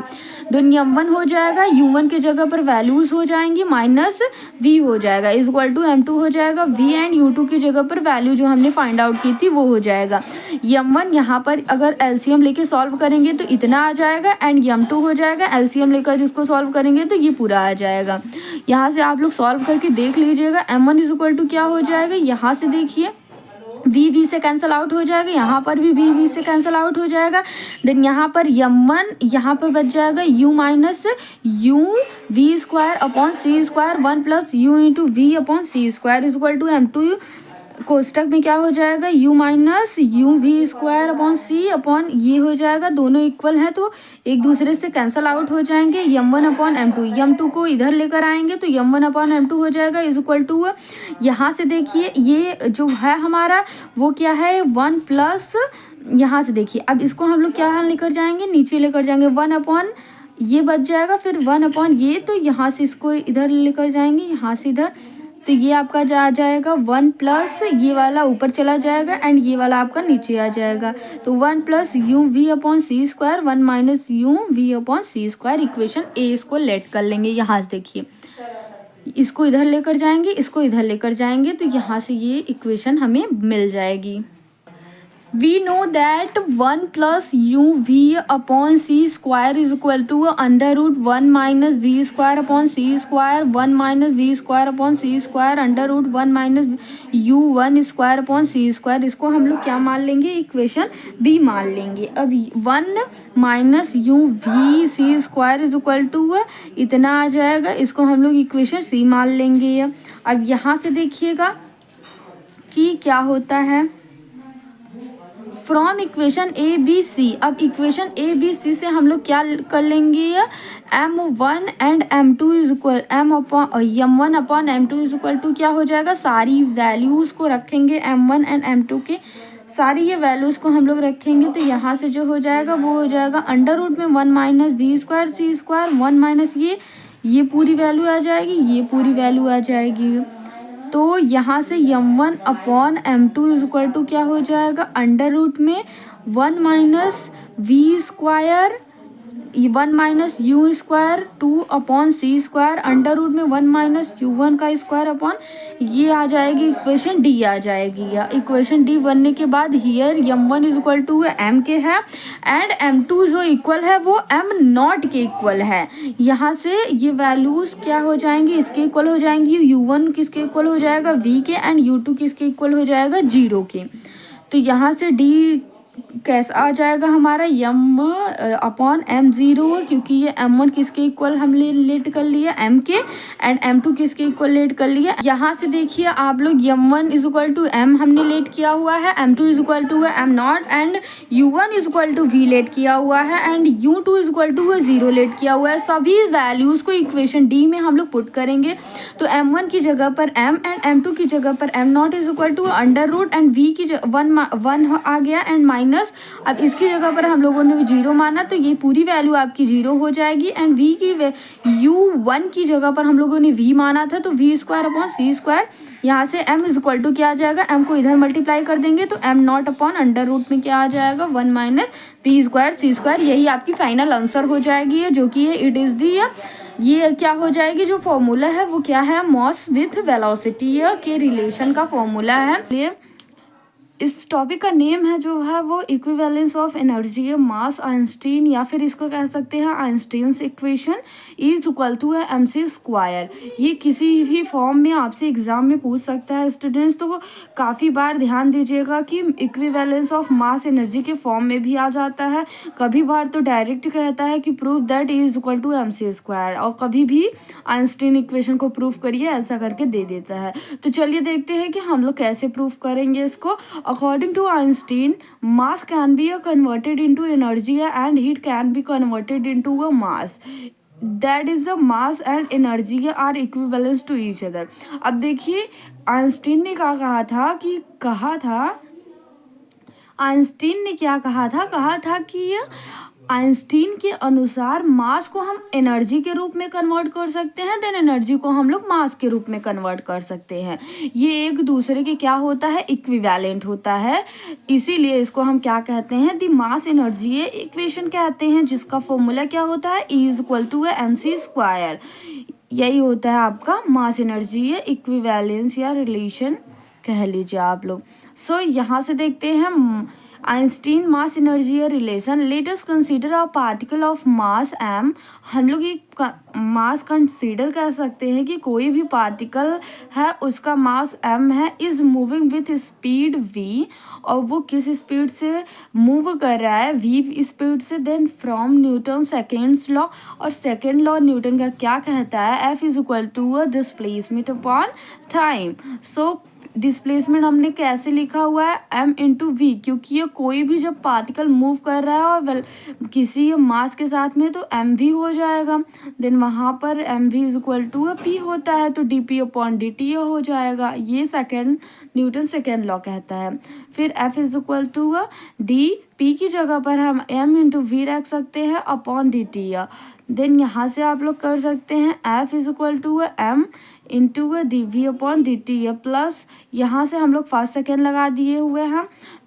देन m1 हो जाएगा, u1 के जगह पर वैल्यूज हो जाएंगी, माइनस v हो जाएगा इज इक्वल टू m2 हो जाएगा। v एंड u2 की जगह पर वैल्यू जो हमने फाइंड आउट की थी वो हो जाएगा। m1 यहाँ पर अगर एलसीएम लेके सॉल्व करेंगे तो इतना आ जाएगा, एंड m2 हो जाएगा, एलसीएम लेकर इसको सॉल्व करेंगे तो ये पूरा आ जाएगा। यहाँ से आप लोग सॉल्व करके देख लीजिएगा। m1 इज इक्वल टू क्या हो जाएगा, यहाँ से देखिए v से कैंसिल आउट हो जाएगा, यहाँ पर भी v से कैंसिल आउट हो जाएगा। देन यहाँ पर m1 यहाँ पर बच जाएगा u minus u v square upon C square 1 plus u into V upon C square is equal to m2 कोष्टक में क्या हो जाएगा, u minus you V square upon C upon ये हो जाएगा, दोनों इक्वल हैं तो एक दूसरे से कैंसल आउट हो जाएंगे। m1 अपॉन m2, m2 को इधर लेकर आएंगे तो m1 अपॉन m2 हो जाएगा इज इक्वल टू, यहाँ से देखिए ये जो है हमारा वो क्या है 1 प्लस, यहाँ से देखिए अब इसको हम लोग क्या लेकर जाएंगे, नीचे लेकर जाएंगे, 1 अपॉन ये बच जाएगा, फिर 1 अपॉन ये, तो यहाँ से इसको इधर लेकर जाएंगे, यहाँ से इधर, तो ये आपका जा जाएगा 1 प्लस ये वाला ऊपर चला जाएगा एंड ये वाला आपका नीचे आ जाएगा, तो 1 plus you we upon C square 1 minus you we upon C square, equation a इसको लेट कर लेंगे। यहाँ से देखिए इसको इधर लेकर जाएंगे, इसको इधर लेकर जाएंगे, तो यहाँ से ये इक्वेशन हमें मिल जाएगी। We know that 1 plus uv upon c square is equal to under root 1 minus v square upon c square 1 minus v square upon c square under root 1 minus u1 square upon c square। इसको हम लोग क्या मान लेंगे, equation B मान लेंगे। अब 1 minus you V C square is equal to इतना आ जाएगा, इसको हम लोग इक्वेशन सी मान लेंगे। अब यहाँ से देखिएगा कि क्या होता है, from equation A B C, अब इक्वेशन ए बी सी से हम लोग क्या कर लेंगे, m1 and m2 is equal m1 upon m2 is equal to क्या हो जाएगा, सारी वैल्यूज़ को रखेंगे m1 एंड m2 के, सारी ये वैल्यूज़ को हम लोग रखेंगे, तो यहाँ से जो हो जाएगा वो हो जाएगा अंडर रूट में 1 minus we square C square 1 minus ये पूरी वैल्यू आ जाएगी, ये पूरी वैल्यू आ जाएगी, तो यहाँ से m1 upon m2 is equal to क्या हो जाएगा, अंडर रूट में 1 minus we square 1 minus U square 2 upon C square under root में 1 माइनस यू1 का स्क्वायर अपॉन ये आ जाएगी, इक्वेशन डी आ जाएगी। या इक्वेशन डी बनने के बाद here m1 is equal to m के है एंड m2 जो इक्वल है वो m नॉट के इक्वल है। यहाँ से ये वैल्यूज क्या हो जाएंगी, इसके इक्वल हो जाएंगी, u1 किसके इक्वल हो जाएगा v के एंड u2 किसके इक्वल हो जाएगा 0 के। तो यहाँ से d कैसा आ जाएगा हमारा m अपॉन m0, क्योंकि ये m1 किसके इक्वल हम लेट कर लिए m के एंड m2 किसके इक्वल लेट कर लिए। यहाँ से देखिए आप लोग m1 is equal to m हमने लेट किया हुआ है, m2 is equal to m not and u1 is equal to v let किया हुआ है and u2 is equal to 0 let किया हुआ है। सभी वैल्यूज़ को इक्वेशन डी में हम लोग पुट करेंगे, तो m1 की जगह पर m एंड m2 की जगह पर m not is equal to under root and v की 1 आ गया एंड माइनस, अब इसकी जगह पर हम लोगों ने 0 माना तो ये पूरी वैल्यू आपकी 0 हो जाएगी एंड v की u1 की जगह पर हम लोगों ने v माना था तो v स्क्वायर अपॉन सी स्क्वायर, यहाँ से m इज इक्वल टू क्या आ जाएगा, m को इधर मल्टीप्लाई कर देंगे तो m naught upon under root में क्या आ जाएगा 1 माइनस v स्क्वायर सी स्क्वायर। यही आपकी फाइनल आंसर हो जाएगी, जो कि इट इज़ दी, ये क्या हो जाएगी, जो फॉर्मूला है वो क्या है, मॉस विथ वेलोसिटी के रिलेशन का फॉर्मूला है। इस टॉपिक का नेम है जो है वो equivalence of energy mass Einstein, या फिर इसको कह सकते हैं Einstein's equation is equal to m c square. ये किसी भी फॉर्म में आपसे एग्जाम में पूछ सकता है स्टूडेंट्स, तो काफ़ी बार ध्यान दीजिएगा कि इक्विवेलेंस ऑफ मास एनर्जी के फॉर्म में भी आ जाता है, कभी बार तो डायरेक्ट कहता है कि prove that is equal to m c square, और कभी भी आइंस्टीन इक्वेशन को प्रूव करिए ऐसा करके दे देता है। तो चलिए देखते हैं कि हम लोग कैसे प्रूव करेंगे इसको। According to Einstein, mass can be converted into energy and heat can be converted into a mass. That is the mass and energy are equivalent to each other. अब देखिए आइंस्टीन ने क्या कहा था कि आइंस्टीन के अनुसार मास को हम एनर्जी के रूप में कन्वर्ट कर सकते हैं, देन एनर्जी को हम लोग मास के रूप में कन्वर्ट कर सकते हैं। ये एक दूसरे के क्या होता है, इक्विवेलेंट होता है, इसीलिए इसको हम क्या कहते हैं, दी मास एनर्जी इक्वेशन कहते हैं, जिसका फॉर्मूला क्या होता है, E is equal to m c square. यही होता है आपका मास एनर्जी इक्विवेलेंस या रिलेशन कह लीजिए आप लोग। सो यहाँ से देखते हैं Einstein mass energy relation. Let us consider a particle of mass m। हम लोग एक मास कंसीडर कर सकते हैं कि कोई भी पार्टिकल है उसका मास m है, is moving with speed v, और वो किस स्पीड से मूव कर रहा है, v स्पीड से, then from Newton seconds law, और सेकेंड लॉ न्यूटन का क्या कहता है, f is equal to a displacement upon time. So displacement हमने कैसे लिखा हुआ है, m इंटू वी, क्योंकि ये कोई भी जब पार्टिकल मूव कर रहा है और किसी मास के साथ में, तो एम वी हो जाएगा। देन वहाँ पर m v is equal to p होता है, तो d p upon D t हो जाएगा। ये न्यूटन सेकेंड लॉ कहता है। फिर f is equal to d, p की जगह पर हम एम इंटू वी रख सकते हैं अपॉन डी टी। देन यहाँ से आप लोग कर सकते हैं f is equal to m into d v upon D t, plus यहाँ से हम लोग फर्स्ट सेकेंड लगा दिए हुए हैं,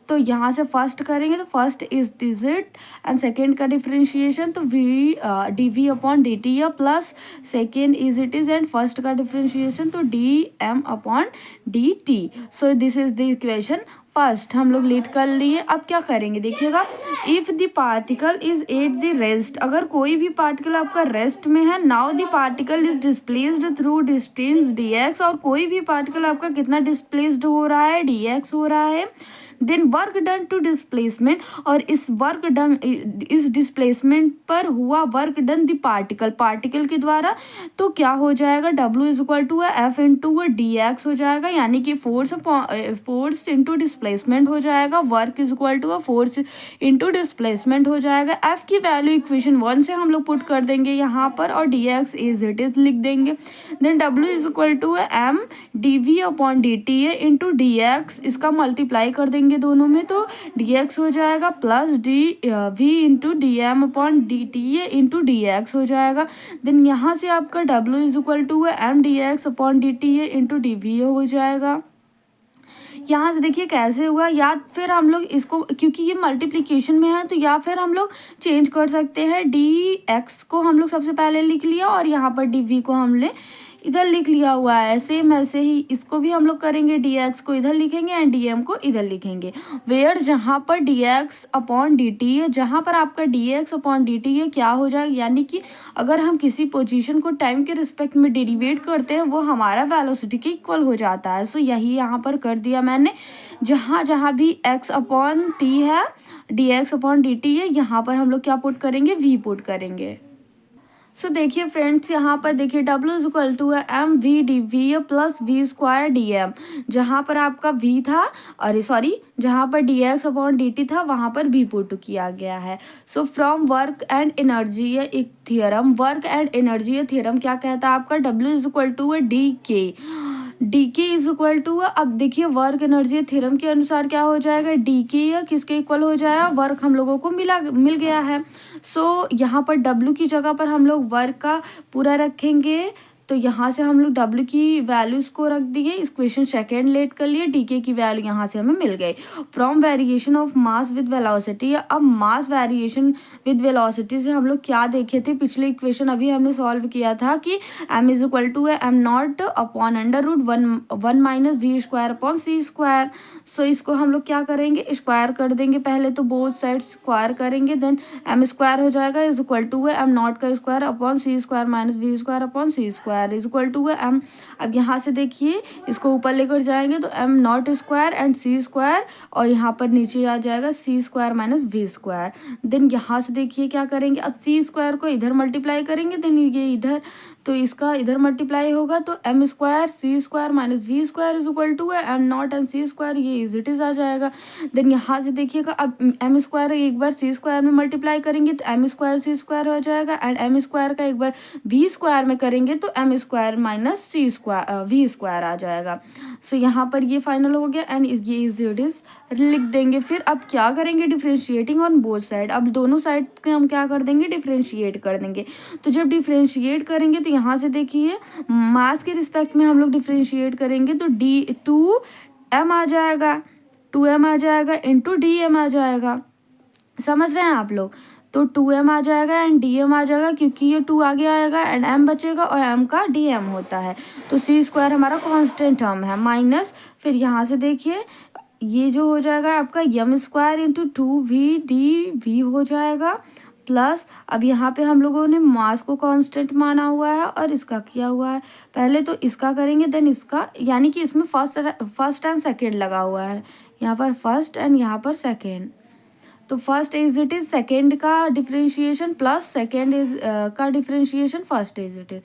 तो यहाँ से फर्स्ट करेंगे तो first is digit and second का डिफ्रेंशिएशन, तो v d v upon D t, plus second is it is and first का डिफ्रेंशिएशन, तो d m upon D t. So this is the equation first हम लोग lead कर लिए। अब क्या करेंगे देखिएगा, if the particle is at the rest, अगर कोई भी पार्टिकल आपका रेस्ट में है, now the particle is displaced through distance D x, और कोई भी पार्टिकल आपका कितना डिस्प्लेस्ड हो रहा है, डी एक्स हो रहा है। Then work done to displacement, और इस वर्क डन, इस डिस्प्लेसमेंट पर हुआ वर्क डन द पार्टिकल के द्वारा, तो क्या हो जाएगा, W is equal to f into d x हो जाएगा, यानी कि फोर्स इंटू डिस्प्लेसमेंट हो जाएगा, work is equal to force into displacement हो जाएगा। एफ की वैल्यू इक्वेशन 1 से हम लोग पुट कर देंगे यहाँ पर, और d x is it is लिख देंगे। Then W is equal to m d v upon D t into d x, इसका मल्टीप्लाई कर देंगे दोनों में, तो डी एक्स हो जाएगा plus d v into d m upon D t into d x हो जाएगा। देन यहाँ से आपका W is equal to m d x upon D t into d v हो जाएगा। यहाँ से देखिए कैसे हुआ, या फिर हम लोग इसको, क्योंकि ये मल्टीप्लिकेशन में है, तो या फिर हम लोग चेंज कर सकते हैं, डी एक्स को हम लोग सबसे पहले लिख लिया और यहाँ पर डी वी को हमने इधर लिख लिया हुआ है। सेम ऐसे ही इसको भी हम लोग करेंगे, डी एक्स को इधर लिखेंगे एंड डी एम को इधर लिखेंगे। वेयर जहाँ पर d x upon D T है, जहाँ पर आपका D x upon D T है क्या हो जाएगा, यानी कि अगर हम किसी पोजीशन को टाइम के रिस्पेक्ट में डेरिवेट करते हैं, वो हमारा वेलोसिटी के इक्वल हो जाता है। सो यही यहाँ पर कर दिया मैंने, जहाँ जहाँ भी एक्स अपॉन टी है, D x upon D T है, यहाँ पर हम लोग क्या पुट करेंगे, वी पुट करेंगे। सो देखिए फ्रेंड्स, यहाँ पर देखिए W is equal to m v d v plus we square d m, जहाँ पर आपका V था, अरे सॉरी, जहाँ पर d x upon D t था वहाँ पर V पुट किया गया है। So from work and energy, एक theorem, work and energy theorem क्या कहता है आपका, W is equal to d k, d k is equal to, अब देखिए वर्क एनर्जी थ्योरम के अनुसार क्या हो जाएगा, डी के किसके इक्वल हो जाएगा, वर्क हम लोगों को मिल गया है। सो यहाँ पर डब्ल्यू की जगह पर हम लोग वर्क का पूरा रखेंगे, तो यहाँ से हम लोग W की वैल्यूज़ को रख दिए, इक्वेशन सेकेंड लेट कर लिए, DK की वैल्यू यहाँ से हमें मिल गई। From variation of mass with velocity, अब मास वेरिएशन विद वेलोसिटी से हम लोग क्या देखे थे, पिछले इक्वेशन अभी हमने सॉल्व किया था कि m is equal to M not upon under root one minus we square upon C square. So इसको हम लोग क्या करेंगे, स्क्वायर कर देंगे पहले, तो बोथ साइड स्क्वायर करेंगे, देन m स्क्वायर हो जाएगा is equal to M not का square upon C square minus we square upon C square is equal to m. अब यहाँ से देखिए इसको ऊपर लेकर जाएंगे तो m not square and C square, और यहाँ पर नीचे आ जाएगा c square minus we square. Then यहाँ से देखिए क्या करेंगे, अब सी स्क्वायर को इधर मल्टीप्लाई करेंगे, देन ये इधर, तो इसका इधर मल्टीप्लाई होगा, तो m square C square minus we square is equal to M naught and C square, ये इज इट इज आ जाएगा। देन यहाँ से देखिएगा, अब एम स्क्वायर एक बार सी स्क्वायर में मल्टीप्लाई करेंगे तो एम स्क्वायर सी स्क्वायर हो जाएगा, एंड एम स्क्वायर का एक बार वी स्क्वायर में करेंगे तो m square minus c square v square आ जाएगा। सो यहाँ पर ये फाइनल हो गया, एंड ये इज इट इज लिख देंगे। फिर अब क्या करेंगे, डिफ्रेंशिएटिंग ऑन बोथ साइड, अब दोनों साइड के हम क्या कर देंगे, डिफ्रेंशिएट कर देंगे। तो जब डिफ्रेंशिएट करेंगे तो यहाँ से देखिए मास के रिस्पेक्ट में हम लोग डिफ्रेंशिएट करेंगे तो डी 2m आ जाएगा, 2m आ जाएगा इंटू डी आ जाएगा, समझ रहे हैं आप लोग, तो 2m आ जाएगा एंड dm आ जाएगा, क्योंकि ये 2 आगे आएगा एंड m बचेगा और m का dm होता है, तो c स्क्वायर हमारा कांस्टेंट टर्म है, माइनस फिर यहाँ से देखिए ये जो हो जाएगा आपका m square into 2v d v हो जाएगा, प्लस अब यहाँ पे हम लोगों ने मास को कांस्टेंट माना हुआ है और इसका किया हुआ है। पहले तो इसका करेंगे देन इसका, यानी कि इसमें फर्स्ट एंड सेकेंड लगा हुआ है, यहाँ पर फर्स्ट एंड यहाँ पर सेकेंड। तो first is it is second का डिफ्रेंशिएशन प्लस सेकेंड इज का differentiation first is it is.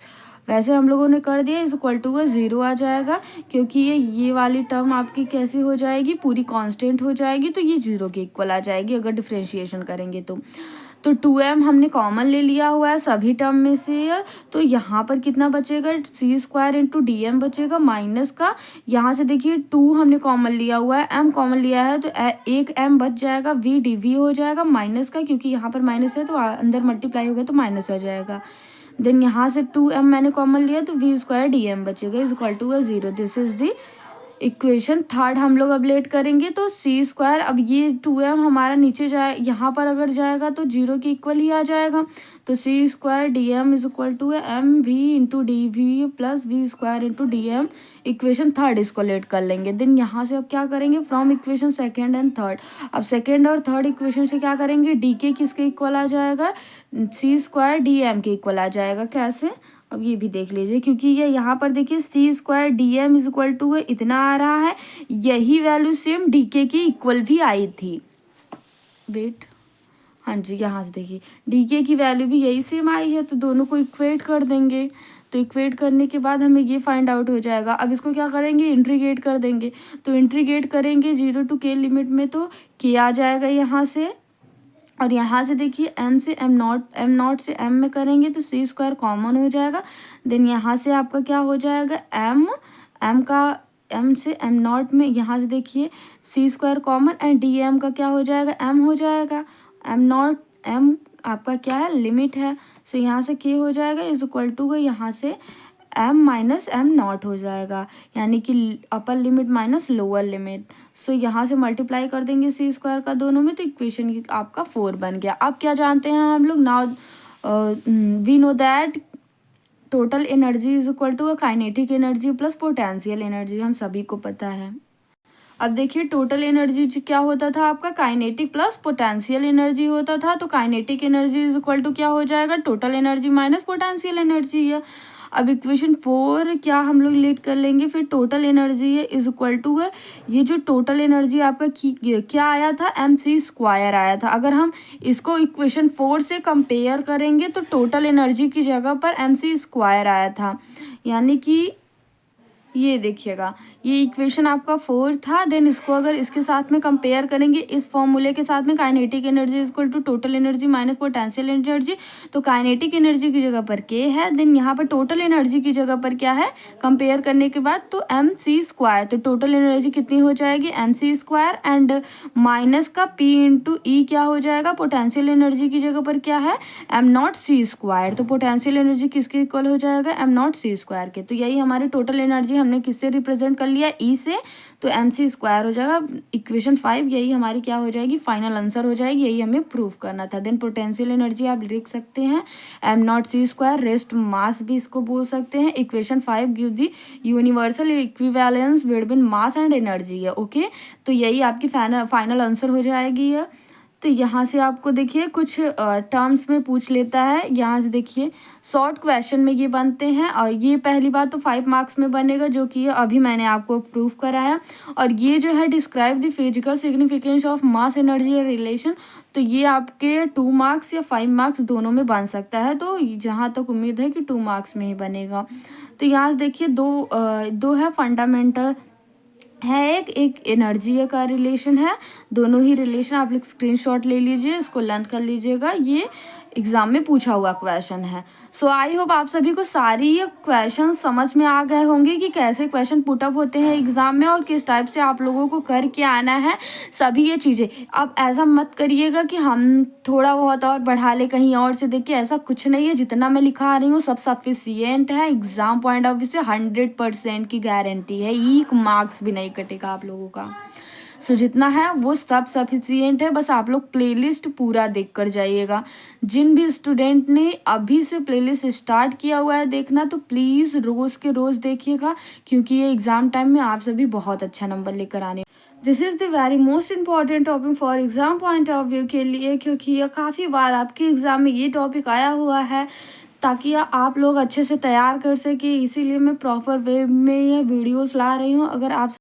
वैसे हम लोगों ने कर दिया, इज इक्वल टू 0 आ जाएगा, क्योंकि ये वाली टर्म आपकी कैसी हो जाएगी, पूरी कांस्टेंट हो जाएगी, तो ये 0 के इक्वल आ जाएगी अगर डिफ्रेंशिएशन करेंगे तो 2m हमने कॉमन ले लिया हुआ है सभी टर्म में से। तो यहाँ पर कितना बचेगा, c² इंटू डी एम बचेगा माइनस का, यहाँ से देखिए 2 हमने कॉमन लिया हुआ है, m कॉमन लिया है तो एक m बच जाएगा, v dv हो जाएगा माइनस का, क्योंकि यहाँ पर माइनस है तो अंदर मल्टीप्लाई होगा तो माइनस हो जाएगा। देन यहाँ से 2m मैंने कॉमन लिया तो v² dm बचेगा is equal to 0। This is the equation third हम लोग अब लेट करेंगे। तो c², अब ये 2m हमारा नीचे जाए, यहाँ पर अगर जाएगा तो 0 के इक्वल ही आ जाएगा। तो c² dm is equal to mv into d v plus v² into d m. Equation third इसको लेट कर लेंगे। देन यहाँ से अब क्या करेंगे, from equation second and third, अब सेकेंड और थर्ड इक्वेशन से क्या करेंगे, डी के किसके इक्वल आ जाएगा, c² dm के इक्वल आ जाएगा। कैसे, अब ये भी देख लीजिए, क्योंकि ये यहाँ पर देखिए c² dm is equal to इतना आ रहा है, यही वैल्यू सेम डीके की इक्वल भी आई थी। वेट, हाँ जी, यहाँ से देखिए डीके की वैल्यू भी यही सेम आई है, तो दोनों को इक्वेट कर देंगे। तो इक्वेट करने के बाद हमें ये फाइंड आउट हो जाएगा। अब इसको क्या करेंगे, इंट्रीगेट कर देंगे। तो इंट्रीगेट करेंगे 0 to k लिमिट में, तो k आ जाएगा यहाँ से, और यहाँ से देखिए m से m0 से m में करेंगे तो c² कॉमन हो जाएगा। देन यहाँ से आपका क्या हो जाएगा, m से m0 में, यहाँ से देखिए c² कॉमन एंड dm का क्या हो जाएगा, m हो जाएगा। m आपका क्या है, लिमिट है, सो यहाँ से k हो जाएगा इज इक्वल टू यहाँ से m माइनस m0 हो जाएगा, यानी कि upper limit minus lower limit. So यहाँ से मल्टीप्लाई कर देंगे c² का दोनों में, तो इक्वेशन आपका 4 बन गया। अब क्या जानते हैं हम लोग, now we know that total energy is equal to kinetic energy plus potential energy, हम सभी को पता है। अब देखिए टोटल एनर्जी क्या होता था आपका, काइनेटिक प्लस पोटेंशियल एनर्जी होता था। तो kinetic energy is equal to क्या हो जाएगा, total energy minus potential energy है। अब इक्वेशन 4 क्या हम लोग लेट कर लेंगे, फिर टोटल एनर्जी है इज इक्वल टू है, ये जो टोटल एनर्जी आपका क्या आया था, mc² आया था। अगर हम इसको इक्वेशन 4 से कंपेयर करेंगे तो टोटल एनर्जी की जगह पर mc² आया था, यानी कि ये देखिएगा ये इक्वेशन आपका 4 था। देन इसको अगर इसके साथ में कंपेयर करेंगे इस फॉर्मूले के साथ में, kinetic energy equal to total energy minus potential energy, तो काइनेटिक एनर्जी की जगह पर k है, देन यहाँ पर टोटल एनर्जी की जगह पर क्या है, कंपेयर करने के बाद तो mc², तो टोटल एनर्जी कितनी हो जाएगी mc² एंड माइनस का p इंटू ई क्या हो जाएगा, पोटेंशियल एनर्जी की जगह पर क्या है m0c², तो पोटेंशियल एनर्जी किसके इक्वल हो जाएगा, m0c² के। तो यही हमारी टोटल एनर्जी हमने किससे रिप्रेजेंट कर लिया, ई से, तो mc² हो जाएगा। इक्वेशन 5 यही हमारी क्या हो जाएगी, फाइनल आंसर हो जाएगी, यही हमें प्रूव करना था। देन पोटेंशियल एनर्जी आप लिख सकते हैं m0c², रेस्ट मास भी इसको बोल सकते हैं। Equation 5 give the universal equivalence between mass and energy है। ओके, तो यही आपकी फाइनल आंसर हो जाएगी है। तो यहाँ से आपको देखिए कुछ टर्म्स में पूछ लेता है, यहाँ से देखिए शॉर्ट क्वेश्चन में ये बनते हैं, और ये पहली बात तो 5 मार्क्स में बनेगा, जो कि अभी मैंने आपको प्रूव करा है। और ये जो है describe the physical significance of mass energy relation, तो ये आपके 2 मार्क्स या 5 मार्क्स दोनों में बन सकता है, तो जहाँ तक उम्मीद है कि 2 मार्क्स में ही बनेगा। तो यहाँ से देखिए दो है फंडामेंटल है, एक एनर्जी का रिलेशन है, दोनों ही रिलेशन आप लोग स्क्रीनशॉट ले लीजिए, इसको लर्न कर लीजिएगा, ये एग्जाम में पूछा हुआ क्वेश्चन है। सो आई होप आप सभी को सारी ये क्वेश्चन समझ में आ गए होंगे कि कैसे क्वेश्चन पुटअप होते हैं एग्जाम में और किस टाइप से आप लोगों को करके आना है सभी ये चीज़ें। अब ऐसा मत करिएगा कि हम थोड़ा बहुत और बढ़ा ले कहीं और से, देखिए ऐसा कुछ नहीं है, जितना मैं लिखा रही हूँ सब सफिशियंट है। एग्जाम पॉइंट ऑफ व्यू से 100% की गारंटी है, 1 मार्क्स भी नहीं कटेगा आप लोगों का। सो जितना है वो सब सफिशिएंट है, बस आप लोग प्लेलिस्ट पूरा देख कर जाइएगा। जिन भी स्टूडेंट ने अभी से प्लेलिस्ट स्टार्ट किया हुआ है देखना, तो प्लीज़ रोज़ के रोज़ देखिएगा, क्योंकि ये एग्ज़ाम टाइम में आप सभी बहुत अच्छा नंबर लेकर आने। This is the very most important topic for exam point of view के लिए, क्योंकि ये काफ़ी बार आपके एग्ज़ाम में ये टॉपिक आया हुआ है, ताकि आप लोग अच्छे से तैयार कर सकें। इसीलिए मैं प्रॉपर वे में ये वीडियोस ला रही हूँ। अगर आप